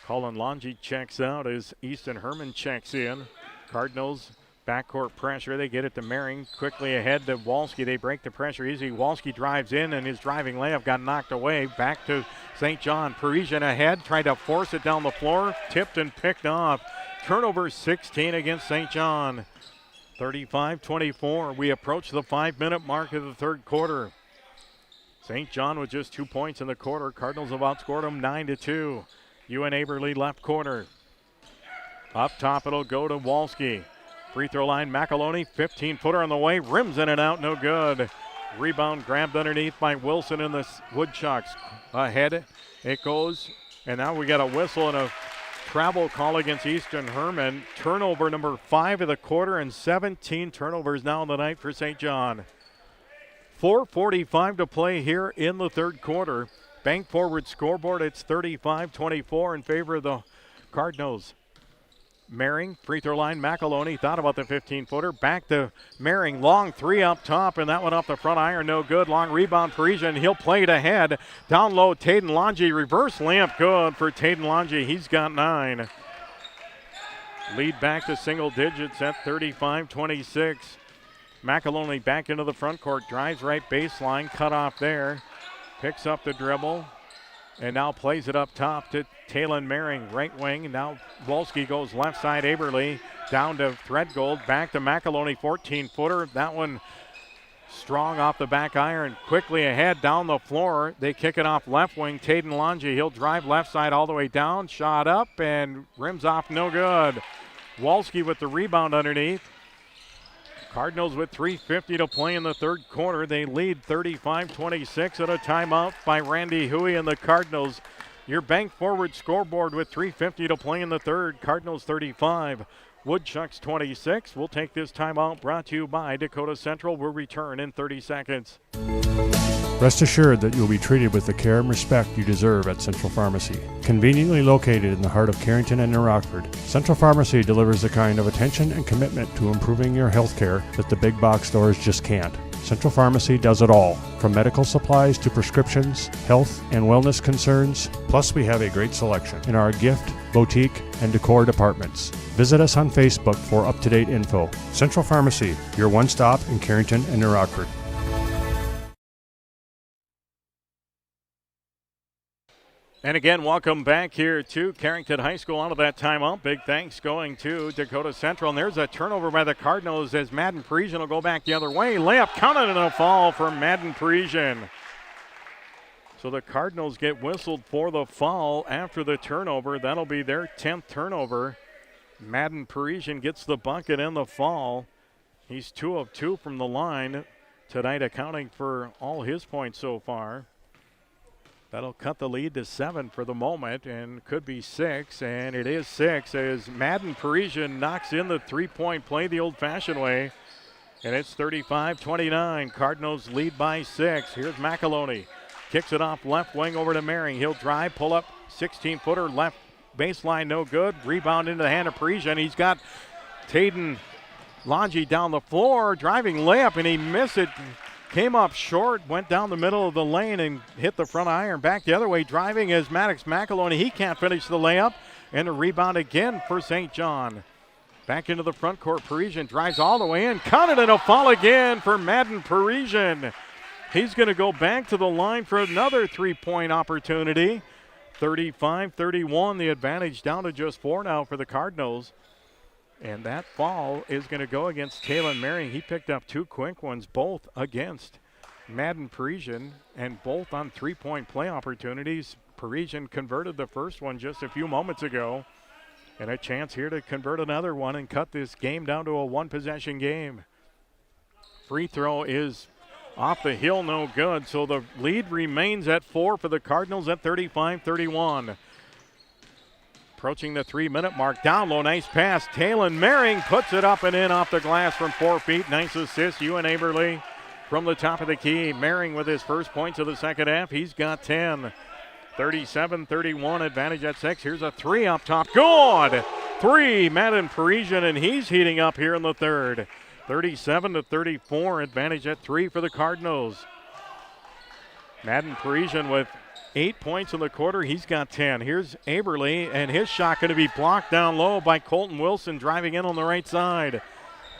Colin Longy checks out as Easton Herman checks in. Cardinals backcourt pressure. They get it to Mehring. Quickly ahead to Walski. They break the pressure easy. Walski drives in, and his driving layup got knocked away. Back to St. John. Parisian ahead. Tried to force it down the floor. Tipped and picked off. Turnover 16 against St. John. 35-24. We approach the 5-minute mark of the third quarter. St. John with just 2 points in the quarter. Cardinals have outscored them 9-2. Ewan Aberly left corner. Up top it'll go to Walski. Free throw line, McAloney, 15-footer on the way, rims in and out, no good. Rebound grabbed underneath by Wilson in the Woodchucks. Ahead it goes, and now we got a whistle and a travel call against Easton Herman. Turnover number 5 of the quarter, and 17 turnovers now in the night for St. John. 4:45 to play here in the third quarter. Bank forward scoreboard, it's 35-24 in favor of the Cardinals. Mehring, free throw line, McAloney thought about the 15-footer. Back to Mehring, long 3 up top, and that one off the front iron, no good. Long rebound, Parisian, he'll play it ahead. Down low, Taden Longy, reverse layup, good for Taden Longy. He's got 9. Lead back to single digits at 35-26. McAloney back into the front court, drives right baseline, cut off there. Picks up the dribble and now plays it up top to Talon Mehring, right wing. Now Walski goes left side, Aberly down to Threadgold, back to McAloney, 14-footer. That one strong off the back iron. Quickly ahead down the floor. They kick it off left wing. Taden Longy, he'll drive left side all the way down, shot up and rims off, no good. Walski with the rebound underneath. Cardinals with 3:50 to play in the third quarter. They lead 35-26 at a timeout by Randy Huey and the Cardinals. Your bank forward scoreboard with 3:50 to play in the third. Cardinals 35, Woodchucks 26. We'll take this timeout brought to you by Dakota Central. We'll return in 30 seconds. Rest assured that you'll be treated with the care and respect you deserve at Central Pharmacy. Conveniently located in the heart of Carrington and New Rockford, Central Pharmacy delivers the kind of attention and commitment to improving your health care that the big box stores just can't. Central Pharmacy does it all, from medical supplies to prescriptions, health and wellness concerns. Plus, we have a great selection in our gift, boutique, and decor departments. Visit us on Facebook for up-to-date info. Central Pharmacy, your one stop in Carrington and New Rockford. And again, welcome back here to Carrington High School. Out of that timeout, big thanks going to Dakota Central. And there's a turnover by the Cardinals as Madden Parisian will go back the other way. Layup counted and a fall for Madden Parisian. So the Cardinals get whistled for the foul after the turnover. That'll be their 10th turnover. Madden Parisian gets the bucket and the fall. He's 2 of 2 from the line tonight, accounting for all his points so far. That'll cut the lead to 7 for the moment and could be 6, and it is 6 as Madden Parisian knocks in the three-point play the old-fashioned way, and it's 35-29. Cardinals lead by 6. Here's McAloney. Kicks it off left wing over to Mehring. He'll drive, pull up, 16-footer left baseline, no good. Rebound into the hand of Parisian. He's got Taden Longy down the floor, driving layup, and he missed it. Came up short, went down the middle of the lane and hit the front iron. Back the other way, driving is Maddox McAloney. He can't finish the layup. And a rebound again for St. John. Back into the front court, Parisian drives all the way in. Counted and a foul again for Madden Parisian. He's going to go back to the line for another three-point opportunity. 35-31, the advantage down to just 4 now for the Cardinals. And that foul is going to go against Taylor Mehring. He picked up 2 quick ones, both against Madden Parisian, and both on three-point play opportunities. Parisian converted the first one just a few moments ago. And a chance here to convert another one and cut this game down to a one-possession game. Free throw is off the hill, no good. So the lead remains at 4 for the Cardinals at 35-31. Approaching the 3-minute mark. Down low, nice pass. Taylor Mehring puts it up and in off the glass from 4 feet. Nice assist, Ewan Aberle from the top of the key. Mehring with his first points of the second half. He's got 10. 37-31, advantage at 6. Here's a 3 up top. Good! 3, Madden Parisian, and he's heating up here in the third. 37-34, advantage at 3 for the Cardinals. Madden Parisian with 8 points in the quarter. He's got 10. Here's Aberle, and his shot going to be blocked down low by Colton Wilson driving in on the right side.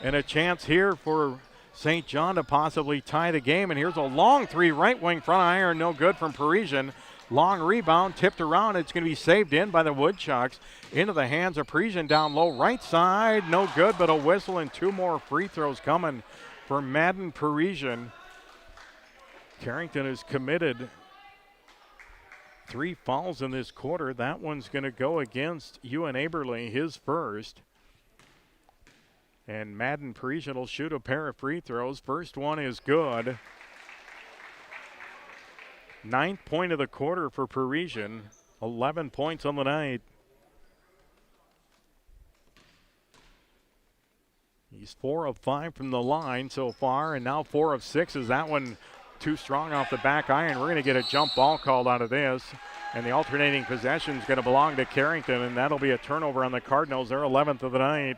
And a chance here for St. John to possibly tie the game. And here's a long 3 right wing front iron, no good from Parisian. Long rebound, tipped around. It's going to be saved in by the Woodchucks. Into the hands of Parisian down low. Right side, no good, but a whistle and 2 more free throws coming for Madden Parisian. Carrington is committed 3 fouls in this quarter. That one's going to go against Ewan Aberle, his first. And Madden Parisian will shoot a pair of free throws. First one is good. 9th point of the quarter for Parisian. 11 points on the night. He's 4 of 5 from the line so far, and now 4 of 6. Is that one too strong off the back iron? We're going to get a jump ball called out of this, and the alternating possession is going to belong to Carrington, and that'll be a turnover on the Cardinals. Their 11th of the night.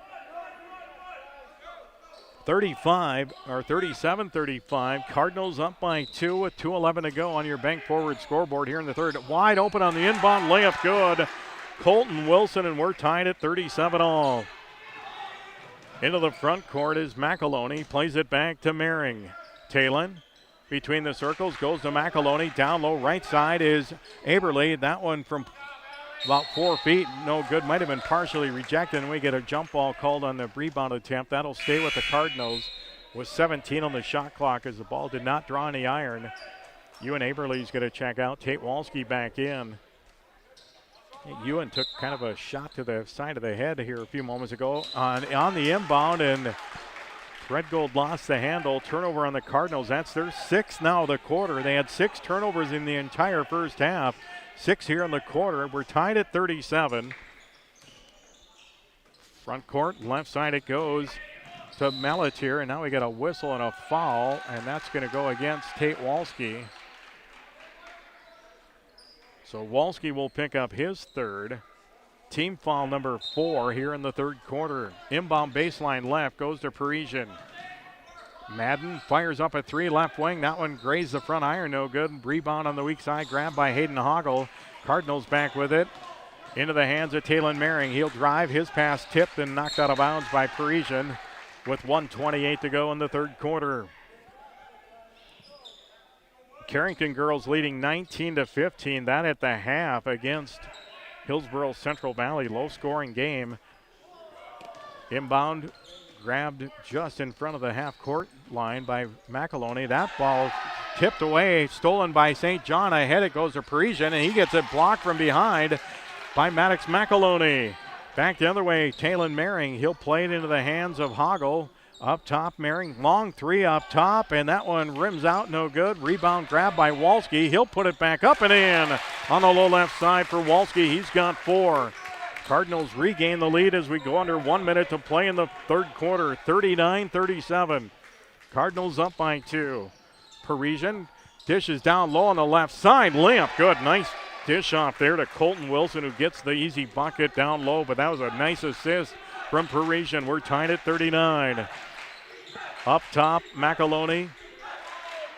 37-35. Cardinals up by 2 with 2:11 to go on your bank forward scoreboard here in the third. Wide open on the inbound layup, good. Colton Wilson, and we're tied at 37 all. Into the front court is McAloney, plays it back to Mehring. Talon between the circles goes to McAloney. Down low right side is Aberle. That one from about 4 feet, no good. Might have been partially rejected, and we get a jump ball called on the rebound attempt. That'll stay with the Cardinals with 17 on the shot clock as the ball did not draw any iron. Ewan Aberle's going to check out. Tate Walski back in. Ewan took kind of a shot to the side of the head here a few moments ago on the inbound, and Red Gold lost the handle. Turnover on the Cardinals. That's their 6th now of the quarter. They had 6 turnovers in the entire first half. 6 here in the quarter. We're tied at 37. Front court, left side it goes to Melatier, and now we got a whistle and a foul, and that's going to go against Tate Walski. So Walski will pick up his third. Team foul number 4 here in the third quarter. Inbound baseline left goes to Parisian. Madden fires up a 3 left wing. That one grazed the front iron, no good. Rebound on the weak side, grabbed by Hayden Hoggle. Cardinals back with it. Into the hands of Taylor Mehring. He'll drive. His pass tipped and knocked out of bounds by Parisian with 1:28 to go in the third quarter. Carrington girls leading 19-15. That at the half against Hillsboro Central Valley. Low-scoring game. Inbound grabbed just in front of the half-court line by McAloney. That ball tipped away, stolen by St. John. Ahead it goes to Parisian, and he gets it blocked from behind by Maddox McAloney. Back the other way, Talon Mehring. He'll play it into the hands of Hoggle. Up top, Mehring, long three up top, and that one rims out, no good. Rebound grab by Walski. He'll put it back up and in on the low left side for Walski. He's got 4. Cardinals regain the lead as we go under 1 minute to play in the third quarter, 39-37. Cardinals up by 2. Parisian dishes down low on the left side. Layup, good, nice dish off there to Colton Wilson, who gets the easy bucket down low, but that was a nice assist from Parisian. We're tied at 39. Up top, McAloney.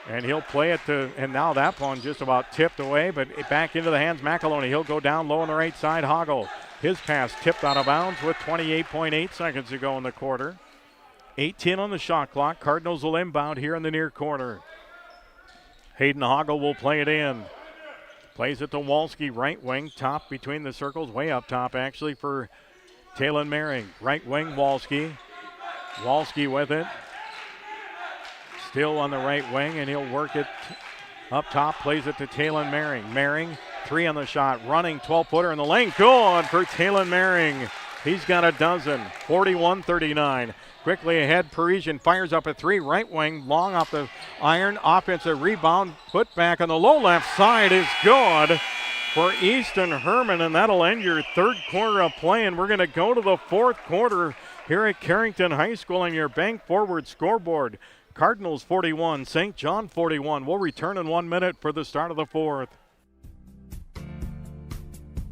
And he'll play it to, and now that one just about tipped away, but back into the hands, McAloney. He'll go down low on the right side, Hoggle. His pass tipped out of bounds with 28.8 seconds to go in the quarter. 8-10 on the shot clock. Cardinals will inbound here in the near corner. Hayden Hoggle will play it in. Plays it to Walski, right wing, top between the circles, way up top actually for Talon Mehring. Right wing, Walski. Walski with it. Still on the right wing, and he'll work it up top, plays it to Talon Mehring. Mehring, 3 on the shot, running 12-footer in the lane. Good for Talon Mehring. He's got a dozen, 41-39. Quickly ahead, Parisian fires up a 3, right wing, long off the iron. Offensive rebound, put back on the low left side is good for Easton Herman, and that'll end your third quarter of play. And we're going to go to the fourth quarter here at Carrington High School on your bank forward scoreboard. Cardinals 41, St. John 41. We'll return in 1 minute for the start of the fourth.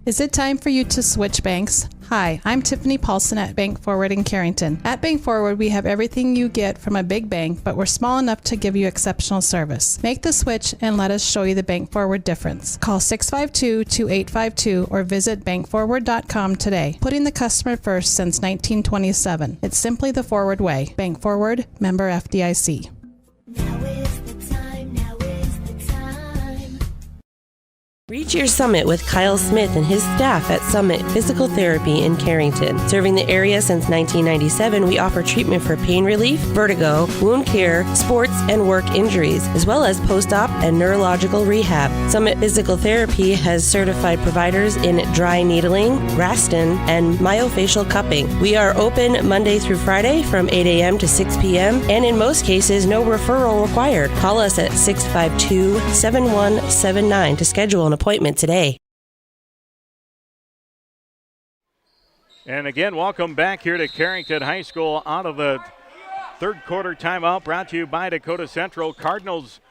Is it time for you to switch banks? Hi, I'm Tiffany Paulson at Bank Forward in Carrington. At Bank Forward, we have everything you get from a big bank, but we're small enough to give you exceptional service. Make the switch and let us show you the Bank Forward difference. Call 652-2852 or visit bankforward.com today. Putting the customer first since 1927. It's simply the forward way. Bank Forward, member FDIC. Reach your summit with Kyle Smith and his staff at Summit Physical Therapy in Carrington. Serving the area since 1997, we offer treatment for pain relief, vertigo, wound care, sports and work injuries, as well as post-op and neurological rehab. Summit Physical Therapy has certified providers in dry needling, Graston, and myofascial cupping. We are open Monday through Friday from 8 a.m. to 6 p.m., and in most cases, no referral required. Call us at 652-7179 to schedule an appointment today. And again, welcome back here to Carrington High School out of the third quarter timeout, brought to you by Dakota Central. Cardinals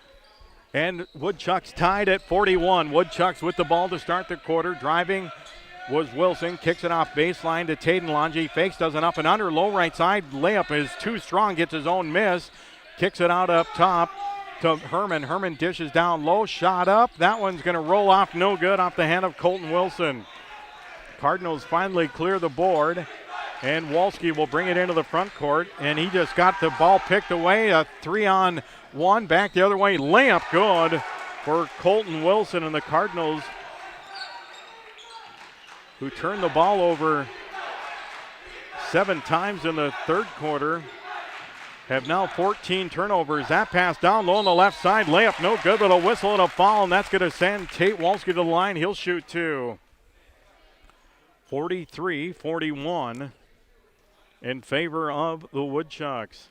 and Woodchucks tied at 41. Woodchucks with the ball to start the quarter. Driving was Wilson, kicks it off baseline to Taden Longy. Fakes, does an up and under, low right side. Layup is too strong, gets his own miss. Kicks it out up top to Herman. Herman dishes down low, shot up. That one's going to roll off, no good, off the hand of Colton Wilson. Cardinals finally clear the board, and Walski will bring it into the front court, and he just got the ball picked away. A 3-on-1, back the other way, layup good for Colton Wilson, and the Cardinals, who turned the ball over 7 times in the third quarter, have now 14 turnovers. That pass down low on the left side. Layup no good, but a whistle and a foul, and that's going to send Tate Walski to the line. He'll shoot 2. 43-41 in favor of the Woodchucks.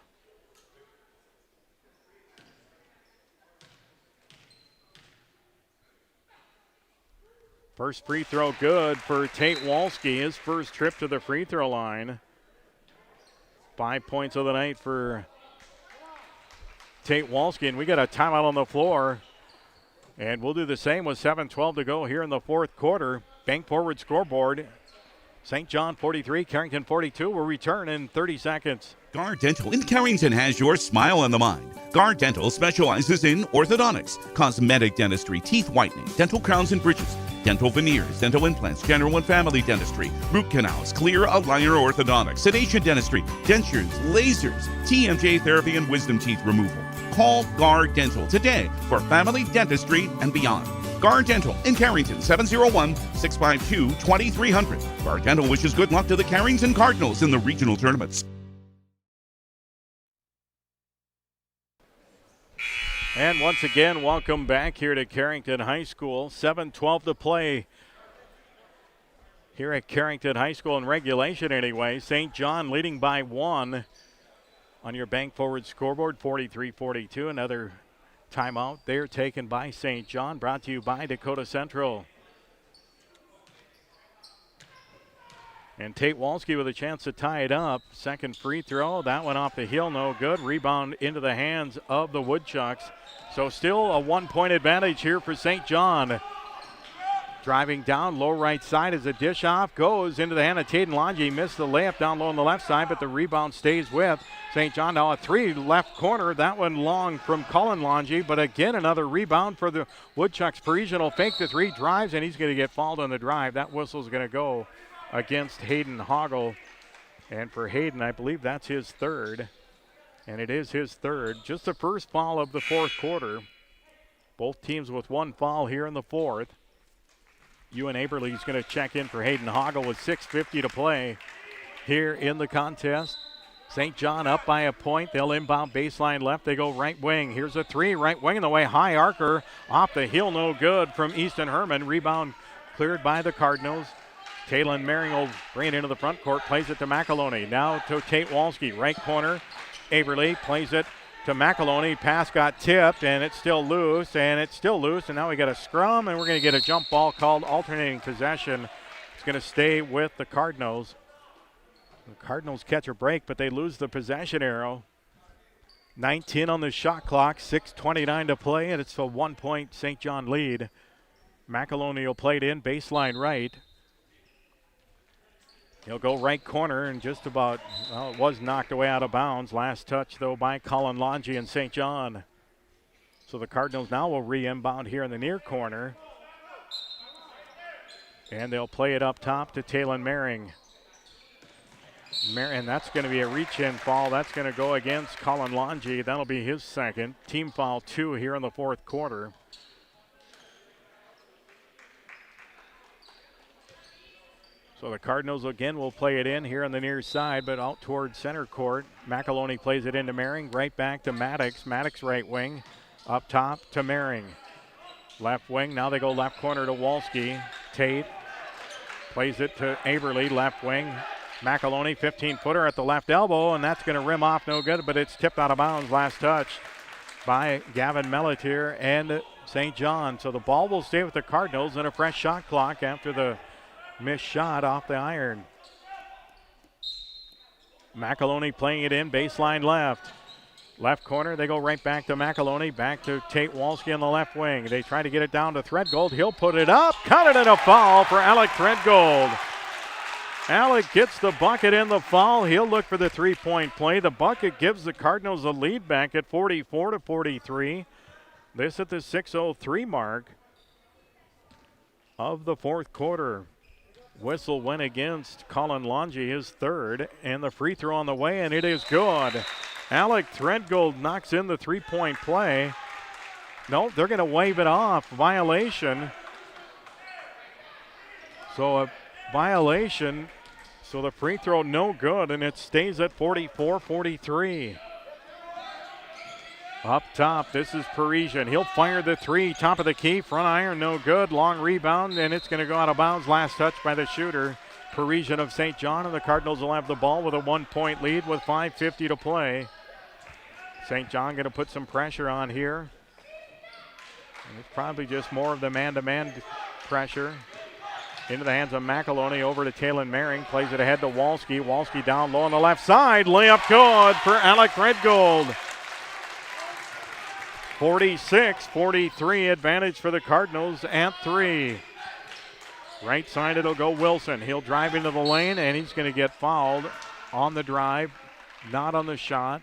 First free throw good for Tate Walski. His first trip to the free throw line. 5 points of the night for Tate Walski, and we got a timeout on the floor. And we'll do the same with 7:12 to go here in the fourth quarter. Bank Forward scoreboard. St. John 43, Carrington 42. We'll return in 30 seconds. Guard Dental in Carrington has your smile on the mind. Guard Dental specializes in orthodontics, cosmetic dentistry, teeth whitening, dental crowns and bridges, dental veneers, dental implants, general and family dentistry, root canals, clear aligner orthodontics, sedation dentistry, dentures, lasers, TMJ therapy, and wisdom teeth removal. Call Guard Dental today for family dentistry and beyond. Guard Dental in Carrington, 701-652-2300. Guard Dental wishes good luck to the Carrington Cardinals in the regional tournaments. And once again, welcome back here to Carrington High School. 7:12 to play here at Carrington High School in regulation anyway. St. John leading by 1 on your bank forward scoreboard, 43-42. Another timeout there taken by St. John, brought to you by Dakota Central. And Tate Walski with a chance to tie it up. Second free throw, that one off the heel, no good. Rebound into the hands of the Woodchucks. So still a 1-point advantage here for St. John. Driving down, low right side as a dish off, goes into the hand of Taden Longi. Missed the layup down low on the left side, but the rebound stays with St. John. Now a three left corner, that one long from Colin Longi, but again another rebound for the Woodchucks. Parisian will fake the three, drives, and he's going to get fouled on the drive. That whistle's going to go against Hayden Hoggle. And for Hayden, I believe that's his third. And it is his third. Just the first foul of the fourth quarter. Both teams with one foul here in the fourth. Ewan Aberle is going to check in for Hayden Hoggle with 6:50 to play here in the contest. St. John up by a point. They'll inbound baseline left. They go right wing. Here's a three, right wing in the way. High arcer off the heel, no good from Easton Herman. Rebound cleared by the Cardinals. Taylon Maring will bring it into the front court, plays it to McAloney. Now to Tate Walski, right corner. Aberle plays it to McAloney. Pass got tipped, and it's still loose, and now we got a scrum, and we're going to get a jump ball called alternating possession. It's going to stay with the Cardinals. The Cardinals catch a break, but they lose the possession arrow. 19 on the shot clock, 6:29 to play, and it's a 1-point St. John lead. McAloney will play it in, baseline right. He'll go right corner and just about, well, it was knocked away out of bounds. Last touch, though, by Colin Longi and St. John. So the Cardinals now will re-inbound here in the near corner. And they'll play it up top to Taylon Maring. And that's going to be a reach-in foul. That's going to go against Colin Longi. That'll be his second. Team foul 2 here in the fourth quarter. So the Cardinals again will play it in here on the near side, but out towards center court. McAloney plays it into Maring, right back to Maddox. Maddox right wing, up top to Maring. Left wing, now they go left corner to Walski. Tate plays it to Aberle, left wing. McAloney, 15-footer at the left elbow, and that's going to rim off no good, but it's tipped out of bounds. Last touch by Gavin Melletier and St. John. So the ball will stay with the Cardinals and a fresh shot clock after the missed shot off the iron. McAloney playing it in, baseline left. Left corner, they go right back to McAloney, back to Tate Walski on the left wing. They try to get it down to Threadgold. He'll put it up, counted and a foul for Alec Threadgold. Alec gets the bucket and the foul. He'll look for the three-point play. The bucket gives the Cardinals a lead back at 44-43. This at the 6:03 mark of the fourth quarter. Whistle went against Colin Longi, his third, and the free throw on the way, and it is good. Alec Threadgold knocks in the three-point play. No, they're going to wave it off. Violation. So a violation. So the free throw no good, and it stays at 44-43. Up top, this is Parisian. He'll fire the three, top of the key, front iron, no good. Long rebound, and it's going to go out of bounds. Last touch by the shooter, Parisian of St. John, and the Cardinals will have the ball with a 1-point lead with 5:50 to play. St. John going to put some pressure on here. And it's probably just more of the man-to-man pressure. Into the hands of McAloney, over to Taylon Maring, plays it ahead to Walski. Walski down low on the left side, layup good for Alec Threadgold. 46-43 advantage for the Cardinals at 3. Right side it'll go Wilson. He'll drive into the lane and he's going to get fouled on the drive not on the shot.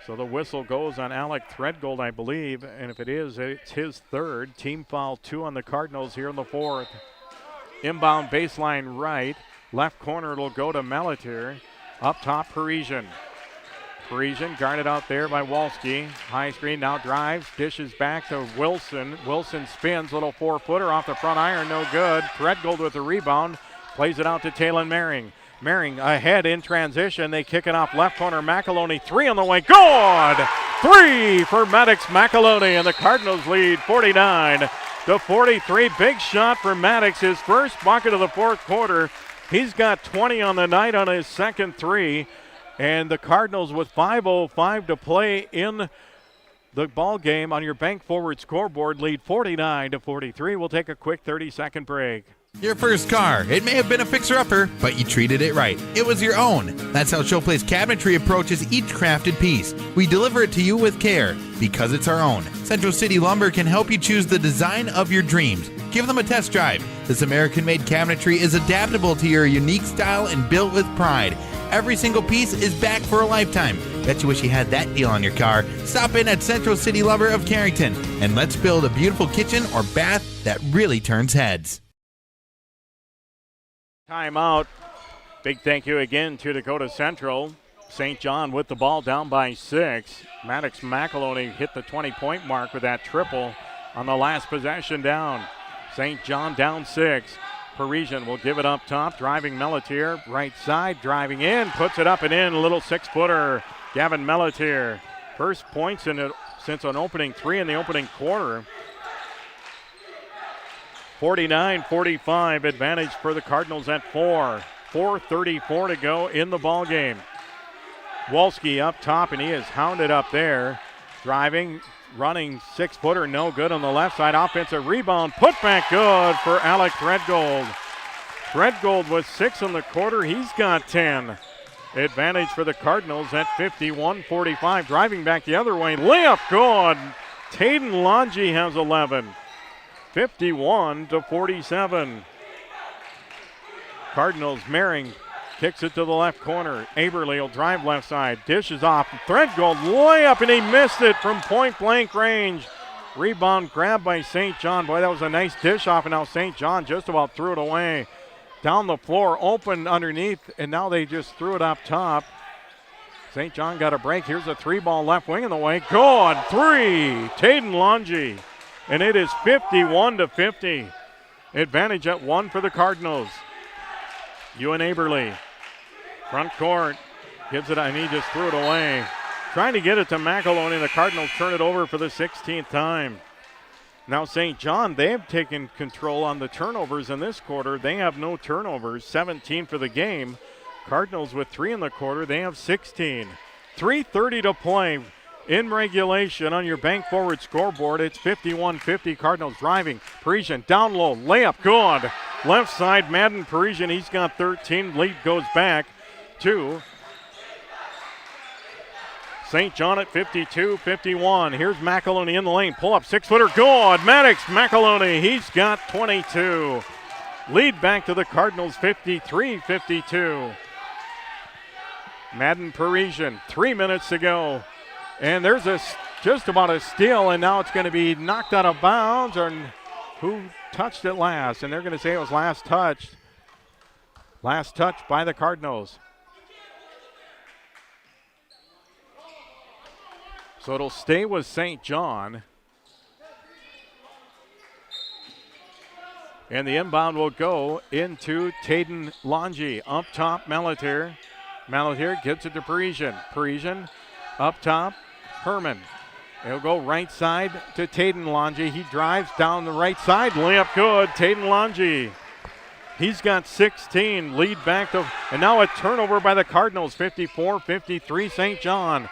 So the whistle goes on Alec Threadgold, I believe, and if it is, it's his third. Team foul 2 on the Cardinals here in the fourth. Inbound baseline right. Left corner it'll go to Melitier. Up top, Parisian. Parisian guarded out there by Walski. High screen now drives, dishes back to Wilson. Wilson spins, little 4-footer off the front iron, no good. Threadgold with the rebound, plays it out to Taylon Mehring. Mehring ahead in transition. They kick it off left corner. McAloney, 3 on the way. Good! 3 for Maddox McAloney, and the Cardinals lead 49-43. Big shot for Maddox, his first bucket of the fourth quarter. He's got 20 on the night on his second 3. And the Cardinals with 5:05 to play in the ball game on your Bank Forward scoreboard lead 49-43. We'll take a quick 30-second break. Your first car. It may have been a fixer-upper, but you treated it right. It was your own. That's how Showplace Cabinetry approaches each crafted piece. We deliver it to you with care because it's our own. Central City Lumber can help you choose the design of your dreams. Give them a test drive. This American-made cabinetry is adaptable to your unique style and built with pride. Every single piece is back for a lifetime. Bet you wish you had that deal on your car. Stop in at Central City Lumber of Carrington and let's build a beautiful kitchen or bath that really turns heads. Timeout. Big thank you again to Dakota Central. St. John with the ball down by 6. Maddox McAloney hit the 20-point mark with that triple on the last possession down. St. John down 6. Parisian will give it up top, driving Melitier, right side, driving in, puts it up and in, a little 6-footer. Gavin Melitier, first points in it since an opening 3 in the opening quarter. 49-45 advantage for the Cardinals at 4. 4:34 to go in the ball game. Walski up top, and he is hounded up there. Driving, running 6-footer, no good on the left side. Offensive rebound, put back good for Alec Threadgold. Threadgold with 6 in the quarter. He's got 10. Advantage for the Cardinals at 51-45. Driving back the other way, layup good. Taden Longy has 11. 51-47. Cardinals, Mehring kicks it to the left corner. Aberle will drive left side, dishes off. Threadgold layup, and he missed it from point-blank range. Rebound grabbed by St. John. Boy, that was a nice dish off, and now St. John just about threw it away. Down the floor, open underneath, and now they just threw it up top. St. John got a break. Here's a 3-ball left wing in the way. Good, 3, Taden Longy. And it is 51-50. Advantage at 1 for the Cardinals. Ewan Aberle. Front court. Gives it, and he just threw it away. Trying to get it to McAloney. The Cardinals turn it over for the 16th time. Now St. John, they have taken control on the turnovers in this quarter. They have no turnovers, 17 for the game. Cardinals with 3 in the quarter. They have 16. 3:30 to play. In regulation on your Bank Forward scoreboard, it's 51-50. Cardinals driving. Parisian down low, layup, good. Left side, Madden Parisian, he's got 13. Lead goes back to St. John at 52-51. Here's McAloney in the lane. Pull up, 6-footer, good. Maddox McAloney, he's got 22. Lead back to the Cardinals, 53-52. Madden Parisian, 3 minutes to go. And there's just about a steal, and now it's going to be knocked out of bounds. Or who touched it last? And they're going to say it was last touch. Last touch by the Cardinals. So it'll stay with St. John. And the inbound will go into Taden Longy. Up top, Melitier. Melitier gets it to Parisian. Parisian up top. Herman. He'll go right side to Taden Longy. He drives down the right side. Layup good. Taden Longy. He's got 16. Lead back to, and now a turnover by the Cardinals. 54-53 St. John.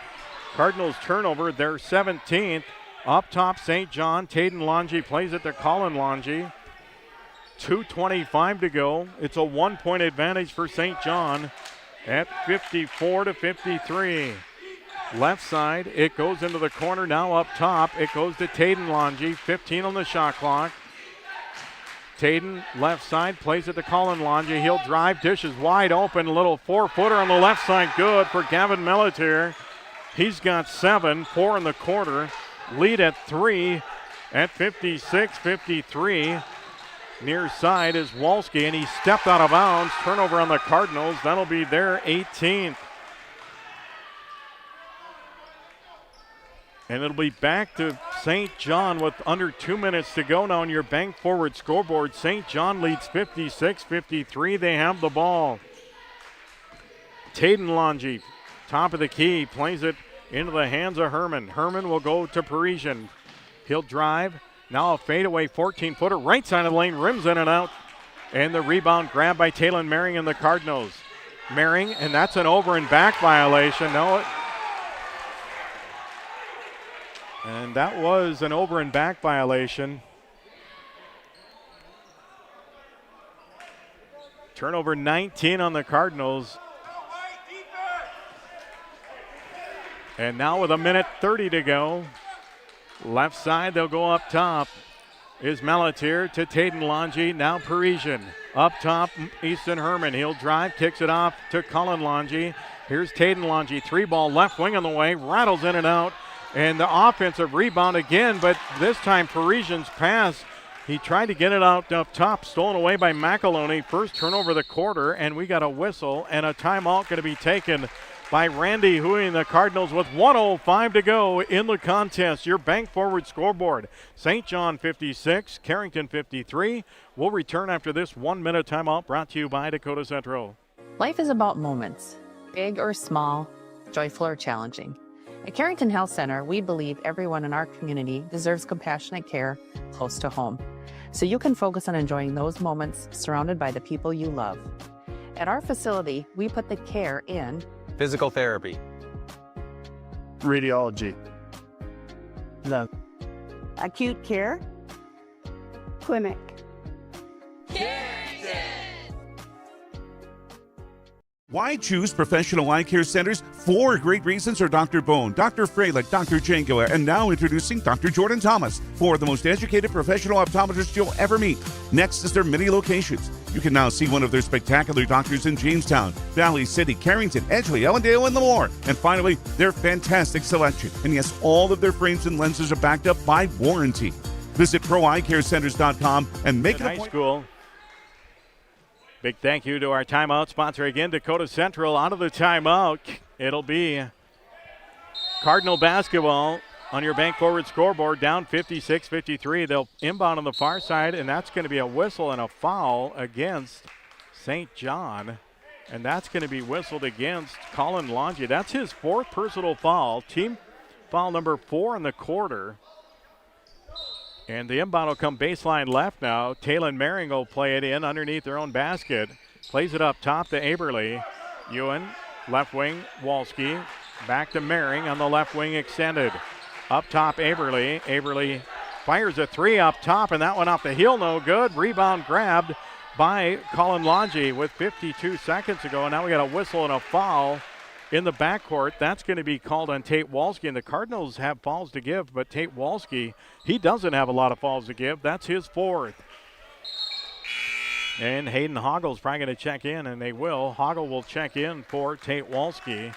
Cardinals turnover, their 17th. Up top, St. John. Taden Longy plays it to Colin Longy. 2:25 to go. It's a 1-point advantage for St. John at 54-53. Left side, it goes into the corner. Now up top, it goes to Taden Longy. 15 on the shot clock. Taden, left side, plays it to Colin Longy. He'll drive, dishes wide open. A little 4-footer on the left side, good for Gavin Melatier. He's got 7, 4 in the quarter. Lead at 3 at 56-53. Near side is Walski, and he stepped out of bounds. Turnover on the Cardinals. That'll be their 18th. And it'll be back to St. John with under 2 minutes to go now on your bank forward scoreboard. St. John leads 56-53. They have the ball. Taden Longy, top of the key, plays it into the hands of Herman. Herman will go to Parisian. He'll drive. Now a fadeaway 14-footer. Right side of the lane, rims in and out. And the rebound grabbed by Taylon Mering and the Cardinals. Mering, and that's an over and back violation. No, and that was an over and back violation. Turnover 19 on the Cardinals. And now with 1:30 to go. Left side, they'll go up top. Is Melatier to Taden Longy. Now Parisian. Up top, Easton Herman. He'll drive, kicks it off to Colin Longy. Here's Taden Longy. 3-ball left wing on the way. Rattles in and out. And the offensive rebound again, but this time Parisian's pass. He tried to get it out up top, stolen away by McAloney. First turnover of the quarter, and we got a whistle and a timeout going to be taken by Randy Huey and the Cardinals with 1:05 to go in the contest. Your bank forward scoreboard, St. John 56, Carrington 53. We'll return after this 1-minute timeout brought to you by Dakota Central. Life is about moments, big or small, joyful or challenging. At Carrington Health Center, we believe everyone in our community deserves compassionate care close to home, so you can focus on enjoying those moments surrounded by the people you love. At our facility, we put the care in physical therapy, radiology, the acute care, clinic. Why choose professional eye care centers? 4 great reasons are Dr. Bone, Dr. Freilich, Dr. Jangela, and now introducing Dr. Jordan Thomas, 4 of the most educated professional optometrists you'll ever meet. Next is their many locations. You can now see one of their spectacular doctors in Jamestown, Valley City, Carrington, Edgeley, Ellendale, and more. And finally, their fantastic selection. And yes, all of their frames and lenses are backed up by warranty. Visit ProEyeCareCenters.com and make it a point. School. Big thank you to our timeout sponsor again, Dakota Central. Out of the timeout, it'll be Cardinal basketball on your bank forward scoreboard, down 56-53. They'll inbound on the far side, and that's going to be a whistle and a foul against St. John. And that's going to be whistled against Colin Longy. That's his 4th personal foul, team foul number 4 in the quarter. And the inbound will come baseline left now. Taylon Mering will play it in underneath their own basket. Plays it up top to Aberly. Ewan, left wing, Walski. Back to Mering on the left wing extended. Up top, Aberly. Aberly fires a 3 up top, and that one off the heel, no good. Rebound grabbed by Colin Longy with 52 seconds ago. And now we got a whistle and a foul in the backcourt. That's going to be called on Tate Walski, and the Cardinals have fouls to give, but Tate Walski, he doesn't have a lot of fouls to give. That's his 4th. And Hayden Hoggle's probably going to check in, and they will. Hoggle will check in for Tate Walski.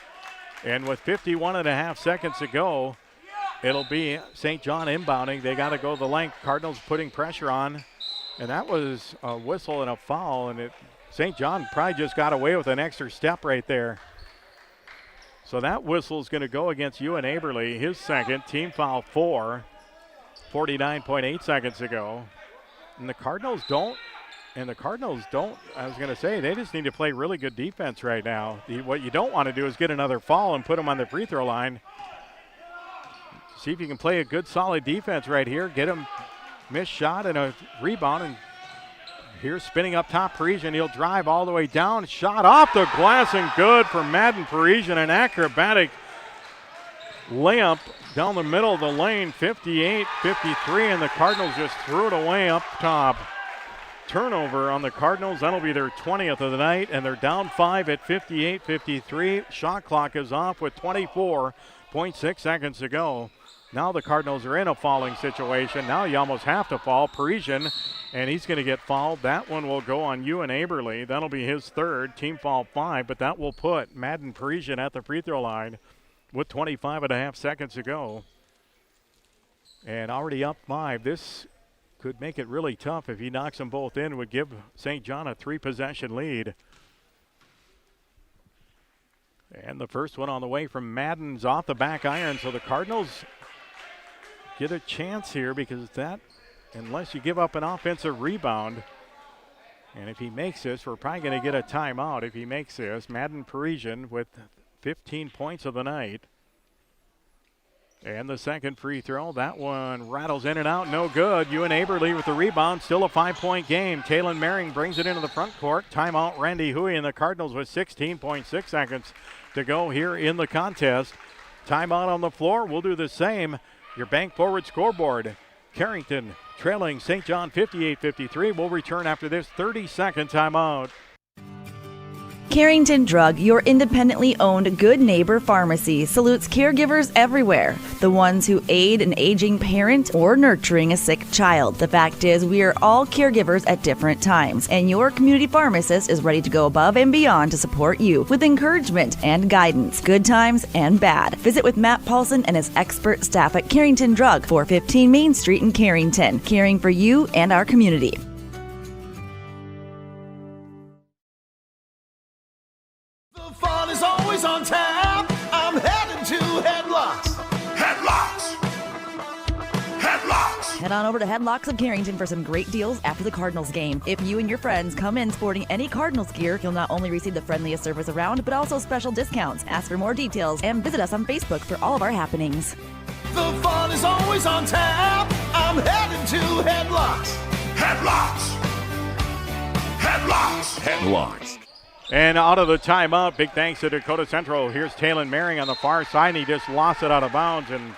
And with 51.5 seconds to go, it'll be St. John inbounding. They got to go the length. Cardinals putting pressure on, and that was a whistle and a foul, and St. John probably just got away with an extra step right there. So that whistle is going to go against Ewan Aberly, his 2nd, team foul 4, 49.8 seconds ago. And the Cardinals don't, I was going to say, they just need to play really good defense right now. What you don't want to do is get another foul and put them on the free throw line. See if you can play a good, solid defense right here. Get them missed shot and a rebound, and here's spinning up top Parisian. He'll drive all the way down. Shot off the glass and good for Madden Parisian. An acrobatic layup down the middle of the lane. 58-53, and the Cardinals just threw it away up top. Turnover on the Cardinals. That'll be their 20th of the night, and they're down 5 at 58-53. Shot clock is off with 24.6 seconds to go. Now the Cardinals are in a falling situation. Now you almost have to fall. Parisian, and he's going to get fouled. That one will go on Ewan Aberle. That'll be his third, team foul 5, but that will put Madden Parisian at the free throw line with 25.5 seconds to go. And already up 5. This could make it really tough if he knocks them both in. Would give St. John a 3-possession lead. And the first one on the way from Madden's off the back iron. So the Cardinals get a chance here because that, unless you give up an offensive rebound, and if he makes this, we're probably going to get a timeout if he makes this. Madden Parisian with 15 points of the night. And the second free throw, that one rattles in and out, no good. Ewan Aberle with the rebound, still a 5-point game. Taylon Merring brings it into the front court. Timeout Randy Huey, and the Cardinals with 16.6 seconds to go here in the contest. Timeout on the floor, we'll do the same. Your bank forward scoreboard. Carrington trailing St. John 58-53. We'll return after this 30-second timeout. Carrington Drug, your independently owned Good Neighbor Pharmacy, salutes caregivers everywhere. The ones who aid an aging parent or nurturing a sick child. The fact is, we are all caregivers at different times, and your community pharmacist is ready to go above and beyond to support you with encouragement and guidance, good times and bad. Visit with Matt Paulson and his expert staff at Carrington Drug, 415 Main Street in Carrington, caring for you and our community. Fun is always on tap. I'm headed to Headlocks. Headlocks. Headlocks. Head on over to Headlocks of Carrington for some great deals after the Cardinals game. If you and your friends come in sporting any Cardinals gear, you'll not only receive the friendliest service around, but also special discounts. Ask for more details and visit us on Facebook for all of our happenings. The fun is always on tap. I'm headed to Headlocks. Headlocks. Headlocks. Headlocks. And out of the timeout, big thanks to Dakota Central. Here's Taylon Merring on the far side, and he just lost it out of bounds, and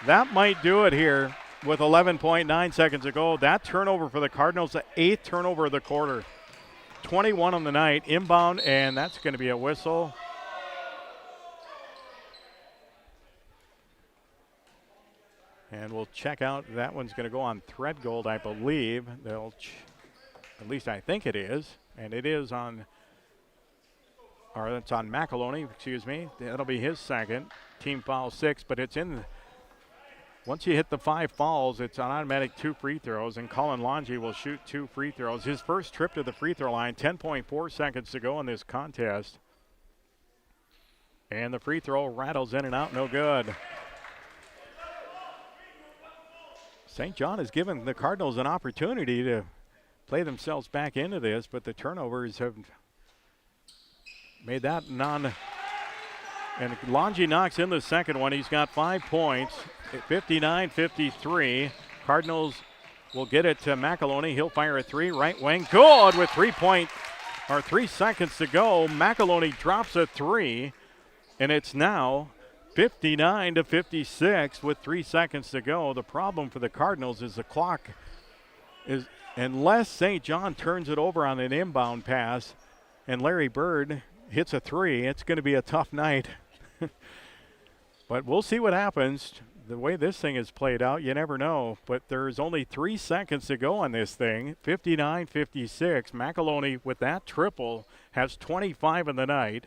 that might do it here with 11.9 seconds to go. That turnover for the Cardinals, the 8th turnover of the quarter. 21 on the night, inbound, and that's going to be a whistle. And we'll check out. That one's going to go on Threadgold, I believe. At least I think it is, and it is on. Or that's on McEloney, excuse me. That'll be his second. Team foul 6, but it's in. Once you hit the 5 fouls, it's an automatic 2 free throws, and Colin Longy will shoot 2 free throws. His first trip to the free throw line, 10.4 seconds to go in this contest. And the free throw rattles in and out, no good. St. John has given the Cardinals an opportunity to play themselves back into this, but the turnovers have made that non. And Longy knocks in the second one. He's got 5 points, 59-53. Cardinals will get it to McEloney. He'll fire a 3, right wing. Good with 3 seconds to go. McEloney drops a 3, and it's now 59-56 with 3 seconds to go. The problem for the Cardinals is the clock is, unless St. John turns it over on an inbound pass and Larry Bird hits a 3, it's going to be a tough night. But we'll see what happens. The way this thing is played out, you never know. But there's only 3 seconds to go on this thing. 59-56. McEloney, with that triple, has 25 in the night,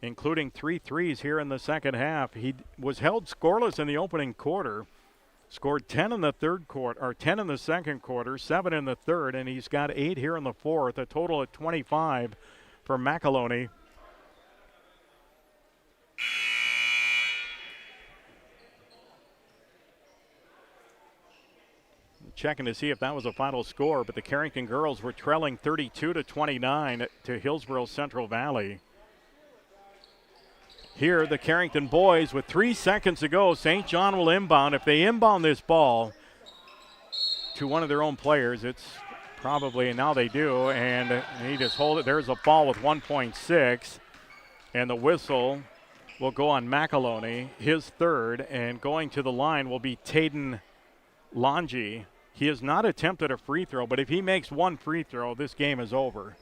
including 3 threes here in the second half. He was held scoreless in the opening quarter. Scored 10 in the third quarter, or 10 in the second quarter, 7 in the third, and he's got 8 here in the fourth. A total of 25 for McEloney. Checking to see if that was a final score, but the Carrington girls were trailing 32-29 to Hillsborough Central Valley. Here, the Carrington boys with 3 seconds to go. St. John will inbound. If they inbound this ball to one of their own players, it's probably, and now they do, and he just hold it. There's a ball with 1.6, and the whistle will go on McEloney, his third, and going to the line will be Taden Longy. He has not attempted a free throw, but if he makes 1 free throw, this game is over.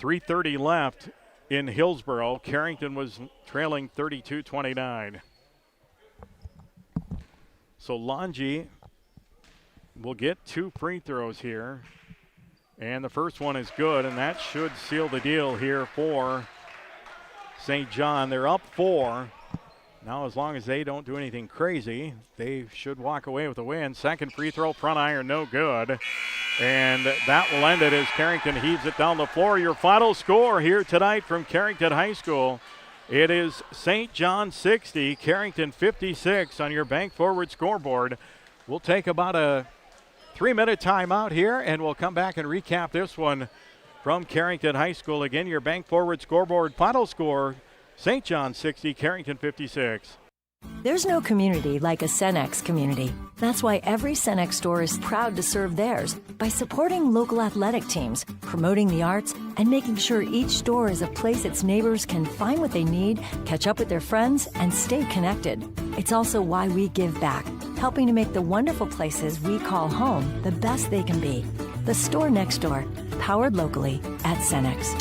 3:30 left in Hillsborough. Carrington was trailing 32-29. So Longy will get 2 free throws here. And the first one is good, and that should seal the deal here for St. John. They're up 4. Now, as long as they don't do anything crazy, they should walk away with a win. Second free throw, front iron, no good. And that will end it as Carrington heaves it down the floor. Your final score here tonight from Carrington High School. It is St. John 60, Carrington 56 on your Bank Forward scoreboard. We'll take about a 3-minute timeout here, and we'll come back and recap this one from Carrington High School. Again, your Bank Forward scoreboard final score, St. John 60, Carrington 56. There's no community like a Cenex community. That's why every Cenex store is proud to serve theirs by supporting local athletic teams, promoting the arts, and making sure each store is a place its neighbors can find what they need, catch up with their friends, and stay connected. It's also why we give back, helping to make the wonderful places we call home the best they can be. The store next door, powered locally at Cenex.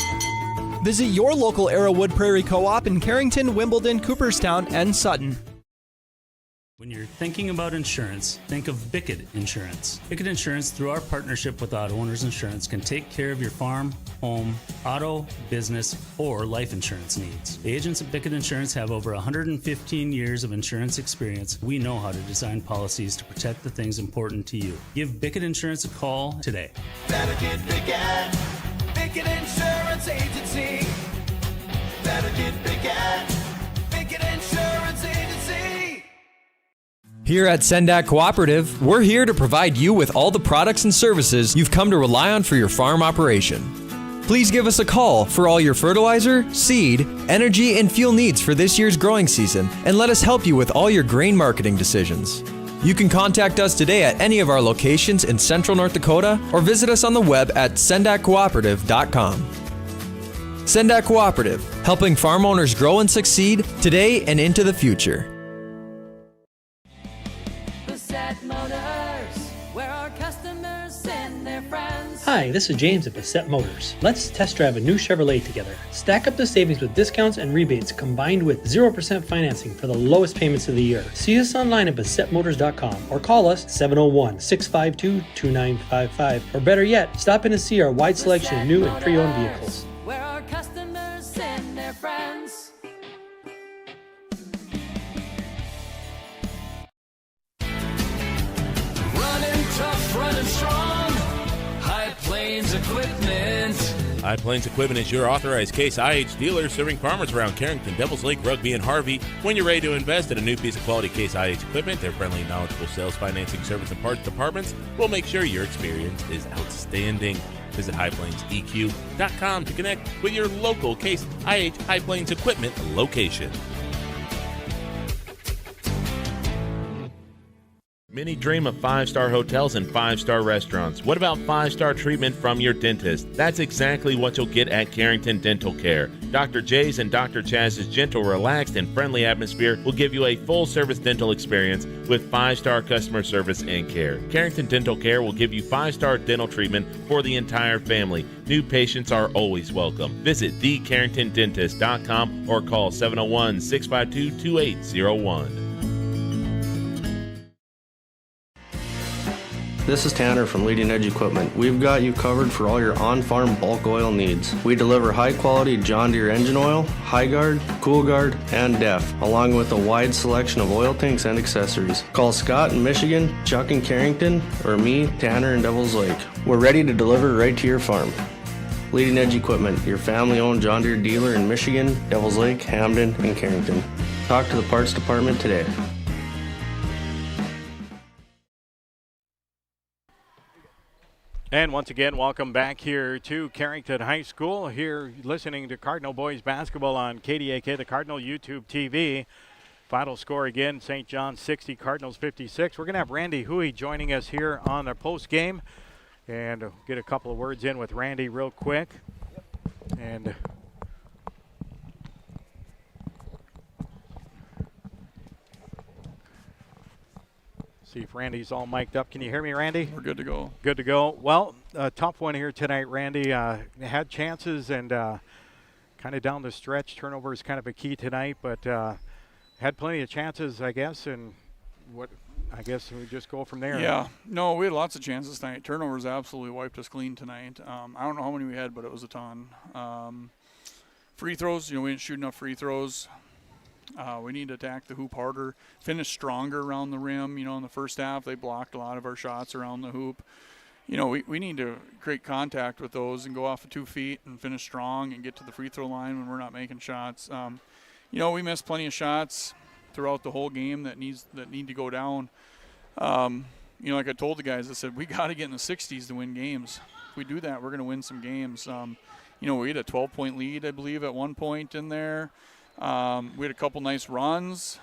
Visit your local Arrowwood Prairie Co-op in Carrington, Wimbledon, Cooperstown, and Sutton. When you're thinking about insurance, think of Bickett Insurance. Bickett Insurance, through our partnership with Auto Owners Insurance, can take care of your farm, home, auto, business, or life insurance needs. The agents at Bickett Insurance have over 115 years of insurance experience. We know how to design policies to protect the things important to you. Give Bickett Insurance a call today. Better get Bickett. Bickett Insurance Agency. Better get Bickett. Bickett Insurance Agency. Here at Sendak Cooperative, we're here to provide you with all the products and services you've come to rely on for your farm operation. Please give us a call for all your fertilizer, seed, energy, and fuel needs for this year's growing season, and let us help you with all your grain marketing decisions. You can contact us today at any of our locations in Central North Dakota or visit us on the web at sendakcooperative.com. Sendak Cooperative, helping farm owners grow and succeed today and into the future. Motors, where our customers send their friends. Hi, this is James at Bassett Motors. Let's test drive a new Chevrolet together. Stack up the savings with discounts and rebates combined with 0% financing for the lowest payments of the year. See us online at BassettMotors.com or call us 701-652-2955. Or better yet, stop in to see our wide selection of new and pre-owned vehicles. Where our customers send their friends. Tough, running strong. High Plains Equipment. High Plains Equipment is your authorized Case IH dealer serving farmers around Carrington, Devils Lake, Rugby, and Harvey. When you're ready to invest in a new piece of quality Case IH equipment, their friendly, knowledgeable sales, financing, service, and parts departments will make sure your experience is outstanding. Visit highplainseq.com to connect with your local Case IH High Plains Equipment location. Many dream of 5-star hotels and 5-star restaurants. What about 5-star treatment from your dentist? That's exactly what you'll get at Carrington Dental Care. Dr. J's and Dr. Chaz's gentle, relaxed, and friendly atmosphere will give you a full-service dental experience with 5-star customer service and care. Carrington Dental Care will give you 5-star dental treatment for the entire family. New patients are always welcome. Visit thecarringtondentist.com or call 701-652-2801. This is Tanner from Leading Edge Equipment. We've got you covered for all your on-farm bulk oil needs. We deliver high-quality John Deere engine oil, High Guard, Cool Guard, and DEF, along with a wide selection of oil tanks and accessories. Call Scott in Michigan, Chuck in Carrington, or me, Tanner in Devils Lake. We're ready to deliver right to your farm. Leading Edge Equipment, your family-owned John Deere dealer in Michigan, Devils Lake, Hamden, and Carrington. Talk to the parts department today. And once again, welcome back here to Carrington High School. Here listening to Cardinal Boys Basketball on KDAK, the Cardinal YouTube TV. Final score again, St. John 60, Cardinals 56. We're going to have Randy Huey joining us here on the post game. And get a couple of words in with Randy real quick. And see if Randy's all mic'd up. Can you hear me, Randy? We're good to go. Good to go. Well, a tough one here tonight, Randy. Had chances and kind of down the stretch. Turnover is kind of a key tonight, but had plenty of chances, I guess. And what I guess we just go from there. Yeah. No, we had lots of chances tonight. Turnovers absolutely wiped us clean tonight. I don't know how many we had, but it was a ton. Free throws, we didn't shoot enough free throws. We need to attack the hoop harder, finish stronger around the rim. In the first half, they blocked a lot of our shots around the hoop. We need to create contact with those and go off of 2 feet and finish strong and get to the free throw line when we're not making shots. We missed plenty of shots throughout the whole game that need to go down. Like I told the guys, I said, we got to get in the 60s to win games. If we do that, we're going to win some games. We had a 12-point lead, I believe, at one point in there. We had a couple nice runs.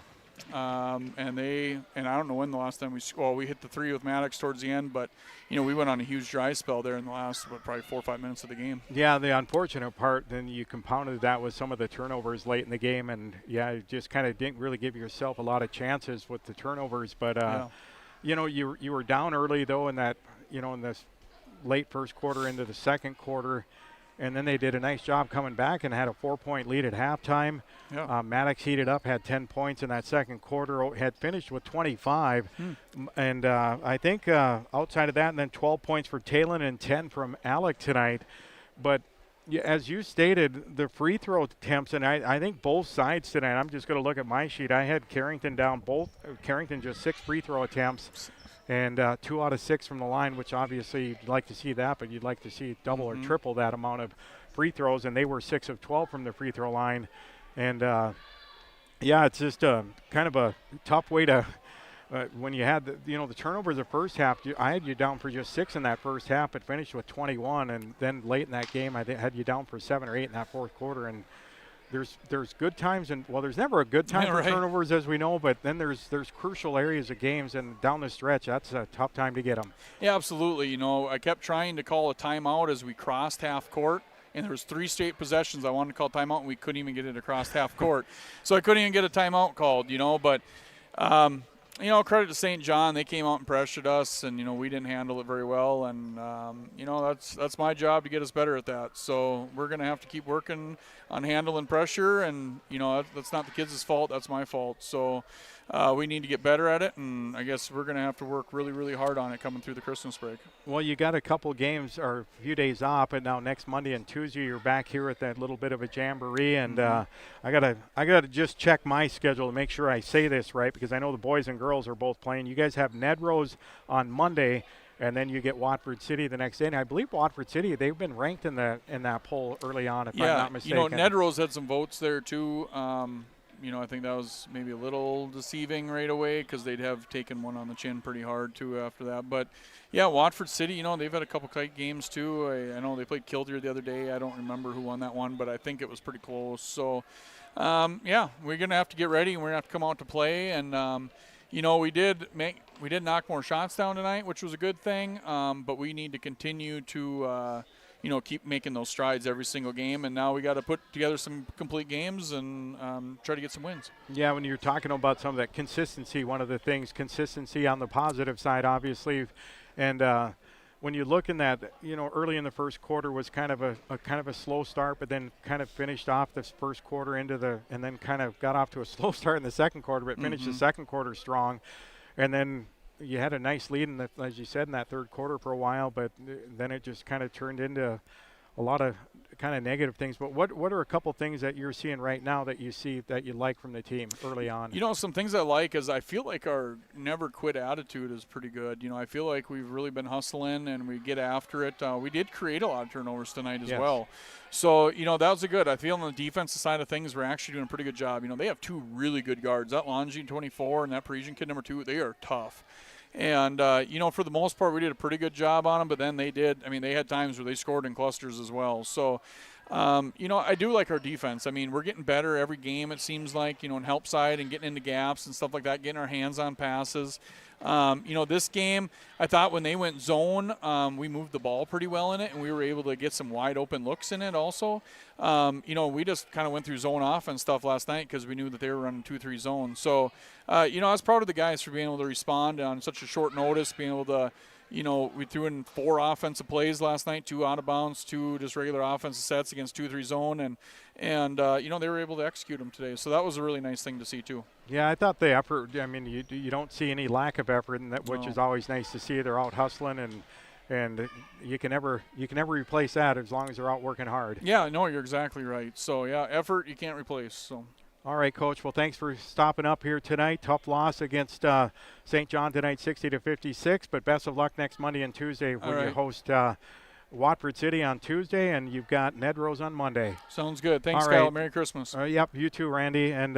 And I don't know when the last time we hit the 3 with Maddox towards the end, but we went on a huge dry spell there in the last probably 4 or 5 minutes of the game. Yeah, the unfortunate part, then you compounded that with some of the turnovers late in the game, and you just kind of didn't really give yourself a lot of chances with the turnovers. But you were down early though in that in this late first quarter into the second quarter. And then they did a nice job coming back and had a 4-point lead at halftime. Yeah. Maddox heated up, had 10 points in that second quarter, had finished with 25. And I think outside of that, and then 12 points for Talon and 10 from Alec tonight. But as you stated, the free throw attempts, and I think both sides tonight, I'm just going to look at my sheet. I had Carrington down Carrington just 6 free throw attempts. And 2 out of 6 from the line, which obviously you'd like to see that, but you'd like to see double or triple that amount of free throws. And they were 6 of 12 from the free throw line. And, it's just kind of a tough way to when you had the turnovers the first half. I had you down for just 6 in that first half, but finished with 21. And then late in that game, I had you down for 7 or 8 in that fourth quarter. And there's good times, and there's never a good time for turnovers, as we know, but then there's crucial areas of games, and down the stretch, that's a tough time to get them. Yeah, absolutely. I kept trying to call a timeout as we crossed half court, and there was 3 straight possessions I wanted to call timeout, and we couldn't even get it across half court. So I couldn't even get a timeout called, but credit to St. John. They came out and pressured us, and, we didn't handle it very well. And, that's my job to get us better at that. So we're going to have to keep working on handling pressure. And, that's not the kids' fault. That's my fault. So we need to get better at it. And I guess we're going to have to work really, really hard on it coming through the Christmas break. Well, you got a couple games or a few days off, and now next Monday and Tuesday you're back here at that little bit of a jamboree. And I gotta just check my schedule to make sure I say this right, because I know the boys and girls are both playing. You guys have Ned Rose on Monday, and then you get Watford City the next day. And I believe Watford City, they've been ranked in that poll early on, if I'm not mistaken. Ned Rose had some votes there too. I think that was maybe a little deceiving right away, because they'd have taken one on the chin pretty hard too after that. But yeah, Watford City, they've had a couple kite games too. I know they played Kildare the other day. I don't remember who won that one, but I think it was pretty close. So we're gonna have to get ready, and we're gonna have to come out to play. And we did knock more shots down tonight, which was a good thing. But we need to continue to keep making those strides every single game. And now we got to put together some complete games and try to get some wins. Yeah, when you're talking about some of that consistency, one of the things, consistency on the positive side, obviously. And when you look in that, early in the first quarter was kind of a slow start, but then kind of finished off this first quarter and then kind of got off to a slow start in the second quarter, but finished the second quarter strong. And then you had a nice lead, as you said, in that third quarter for a while, but then it just kind of turned into a lot of kind of negative things. But what are a couple things that you're seeing right now that you see that you like from the team early on? Some things I like is I feel like our never quit attitude is pretty good. I feel like we've really been hustling and we get after it. We did create a lot of turnovers tonight as well. So, that was good. I feel on the defensive side of things, we're actually doing a pretty good job. They have 2 really good guards. That Longine 24 and that Parisian kid number 2, they are tough. And, for the most part, we did a pretty good job on them, but then they had times where they scored in clusters as well. So, I do like our defense. We're getting better every game, it seems like, in help side and getting into gaps and stuff like that, getting our hands on passes. This game, I thought when they went zone, we moved the ball pretty well in it, and we were able to get some wide open looks in it also. We just kind of went through zone offense stuff last night because we knew that they were running 2-3 zones. So, I was proud of the guys for being able to respond on such a short notice, being able to, we threw in 4 offensive plays last night, 2 out of bounds, 2 just regular offensive sets against 2-3 zone, and they were able to execute them today. So that was a really nice thing to see too. Yeah, I thought the effort, you don't see any lack of effort in that, which No. is always nice to see. They're out hustling, and you can never replace that as long as they're out working hard. Yeah, no, you're exactly right. So yeah, effort you can't replace. So. All right, Coach. Well, thanks for stopping up here tonight. Tough loss against St. John tonight, 60-56. But best of luck next Monday and Tuesday when you host Watford City on Tuesday, and you've got Ned Rose on Monday. Sounds good. Thanks, All Kyle. right. Merry Christmas. Yep, you too, Randy. And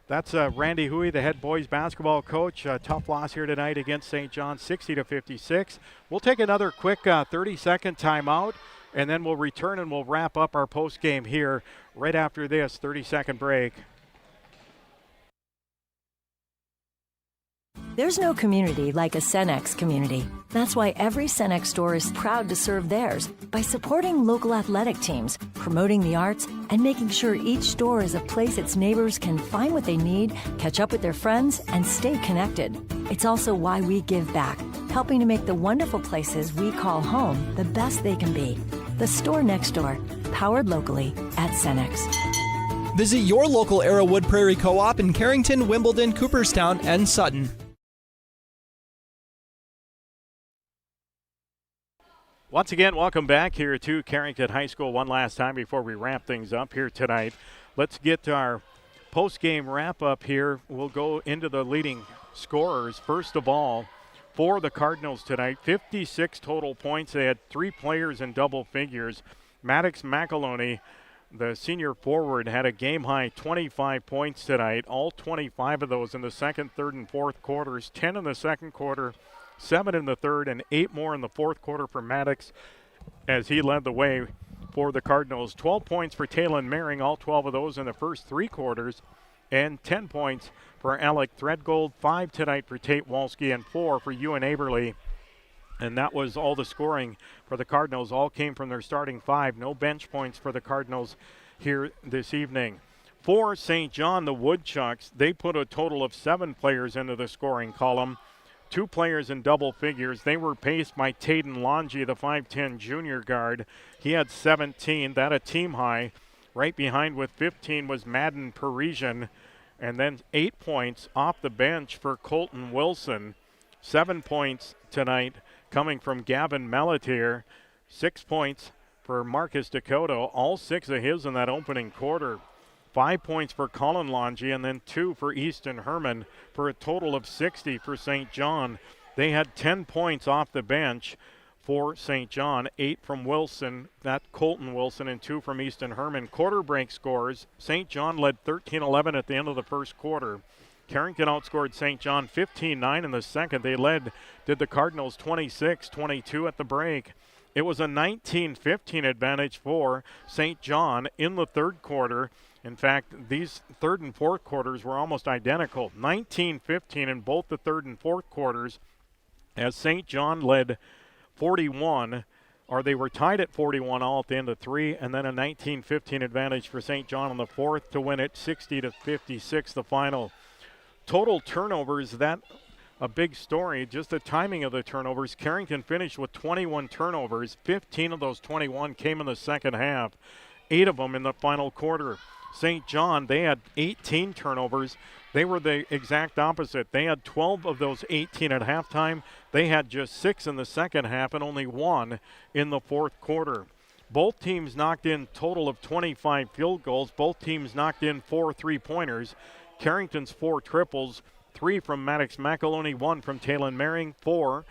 that's Randy Huey, the head boys basketball coach. Tough loss here tonight against St. John, 60-56. We'll take another quick 30-second timeout, and then we'll return and we'll wrap up our post game here right after this 30-second break. There's no community like a Cenex community. That's why every Cenex store is proud to serve theirs by supporting local athletic teams, promoting the arts, and making sure each store is a place its neighbors can find what they need, catch up with their friends, and stay connected. It's also why we give back, helping to make the wonderful places we call home the best they can be. The store next door, powered locally at Cenex. Visit your local Arrowwood Prairie Co-op in Carrington, Wimbledon, Cooperstown, and Sutton. Once again, welcome back here to Carrington High School one last time before we wrap things up here tonight. Let's get to our post-game wrap-up here. We'll go into the leading scorers. First of all, for the Cardinals tonight, 56 total points. They had 3 players in double figures. Maddox McAloney, the senior forward, had a game-high 25 points tonight, all 25 of those in the second, third, and fourth quarters, 10 in the second quarter, 7 in the third, and 8 more in the fourth quarter for Maddox as he led the way for the Cardinals. 12 points for Talon Maring, all 12 of those in the first 3 quarters, and 10 points for Alec Threadgold, 5 tonight for Tate Walski, and 4 for Ewan Aberly. And that was all the scoring for the Cardinals. All came from their starting 5. No bench points for the Cardinals here this evening. For St. John, the Woodchucks, they put a total of 7 players into the scoring column. 2 players in double figures. They were paced by Tayden Longy, the 5'10 junior guard. He had 17, that a team high. Right behind with 15 was Madden Parisian. And then 8 points off the bench for Colton Wilson. 7 points tonight coming from Gavin Melatier. 6 points for Marcus Dakota. All 6 of his in that opening quarter. 5 points for Colin Longy, and then 2 for Easton Herman for a total of 60 for St. John. They had 10 points off the bench for St. John, 8 from Wilson, that Colton Wilson, and 2 from Easton Herman. Quarter break scores, St. John led 13-11 at the end of the first quarter. Carrington outscored St. John 15-9 in the second. They did the Cardinals 26-22 at the break. It was a 19-15 advantage for St. John in the third quarter. In fact, these third and fourth quarters were almost identical. 19-15 in both the third and fourth quarters as St. John led 41, or they were tied at 41 all at the end of 3, and then a 19-15 advantage for St. John in the fourth to win it 60-56, the final. Total turnovers, that a big story, just the timing of the turnovers. Carrington finished with 21 turnovers. 15 of those 21 came in the second half, 8 of them in the final quarter. St. John, they had 18 turnovers. They were the exact opposite. They had 12 of those 18 at halftime. They had just 6 in the second half and only 1 in the fourth quarter. Both teams knocked in total of 25 field goals. Both teams knocked in 4 three-pointers. Carrington's 4 triples, 3 from Maddox McAloney, 1 from Talon Maring. For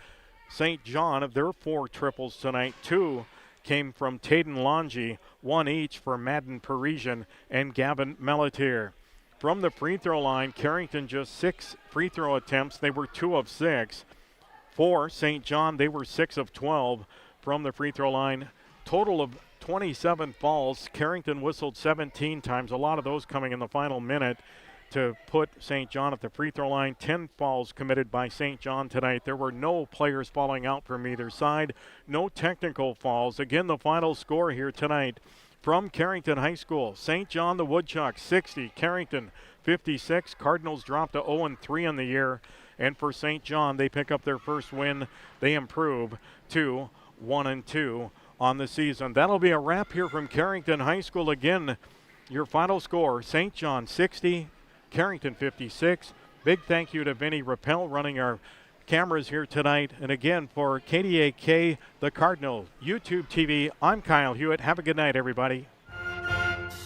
St. John, of their 4 triples tonight, 2 came from Tayden Longy, 1 each for Madden Parisian and Gavin Melatier. From the free throw line, Carrington just 6 free throw attempts. They were 2 of 6. For St. John, they were 6 of 12 from the free throw line. Total of 27 fouls. Carrington whistled 17 times, a lot of those coming in the final minute to put St. John at the free throw line. 10 fouls committed by St. John tonight. There were no players falling out from either side. No technical fouls. Again, the final score here tonight from Carrington High School. St. John, the Woodchucks, 60. Carrington, 56. Cardinals dropped to 0-3 in the year. And for St. John, they pick up their first win. They improve to 1-2 on the season. That'll be a wrap here from Carrington High School. Again, your final score, St. John 60, Carrington 56. Big thank you to Vinny Rappel running our cameras here tonight. And again, for KDAK, the Cardinal YouTube TV, I'm Kyle Hewitt. Have a good night, everybody.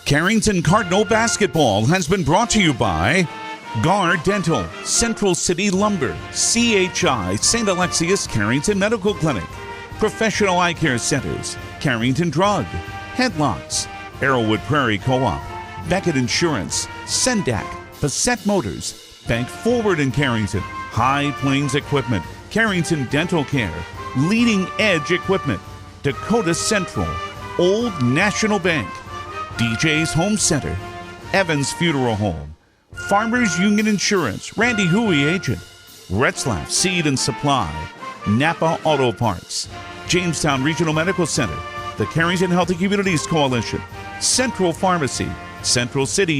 Carrington Cardinal basketball has been brought to you by Guard Dental, Central City Lumber, CHI, St. Alexius Carrington Medical Clinic, Professional Eye Care Centers, Carrington Drug, Headlocks, Arrowwood Prairie Co-op, Beckett Insurance, Sendak, Bassett Motors, Bank Forward in Carrington, High Plains Equipment, Carrington Dental Care, Leading Edge Equipment, Dakota Central, Old National Bank, DJ's Home Center, Evans Funeral Home, Farmers Union Insurance, Randy Huey Agent, Retzlaff Seed and Supply, Napa Auto Parts, Jamestown Regional Medical Center, the Carrington Healthy Communities Coalition, Central Pharmacy, Central City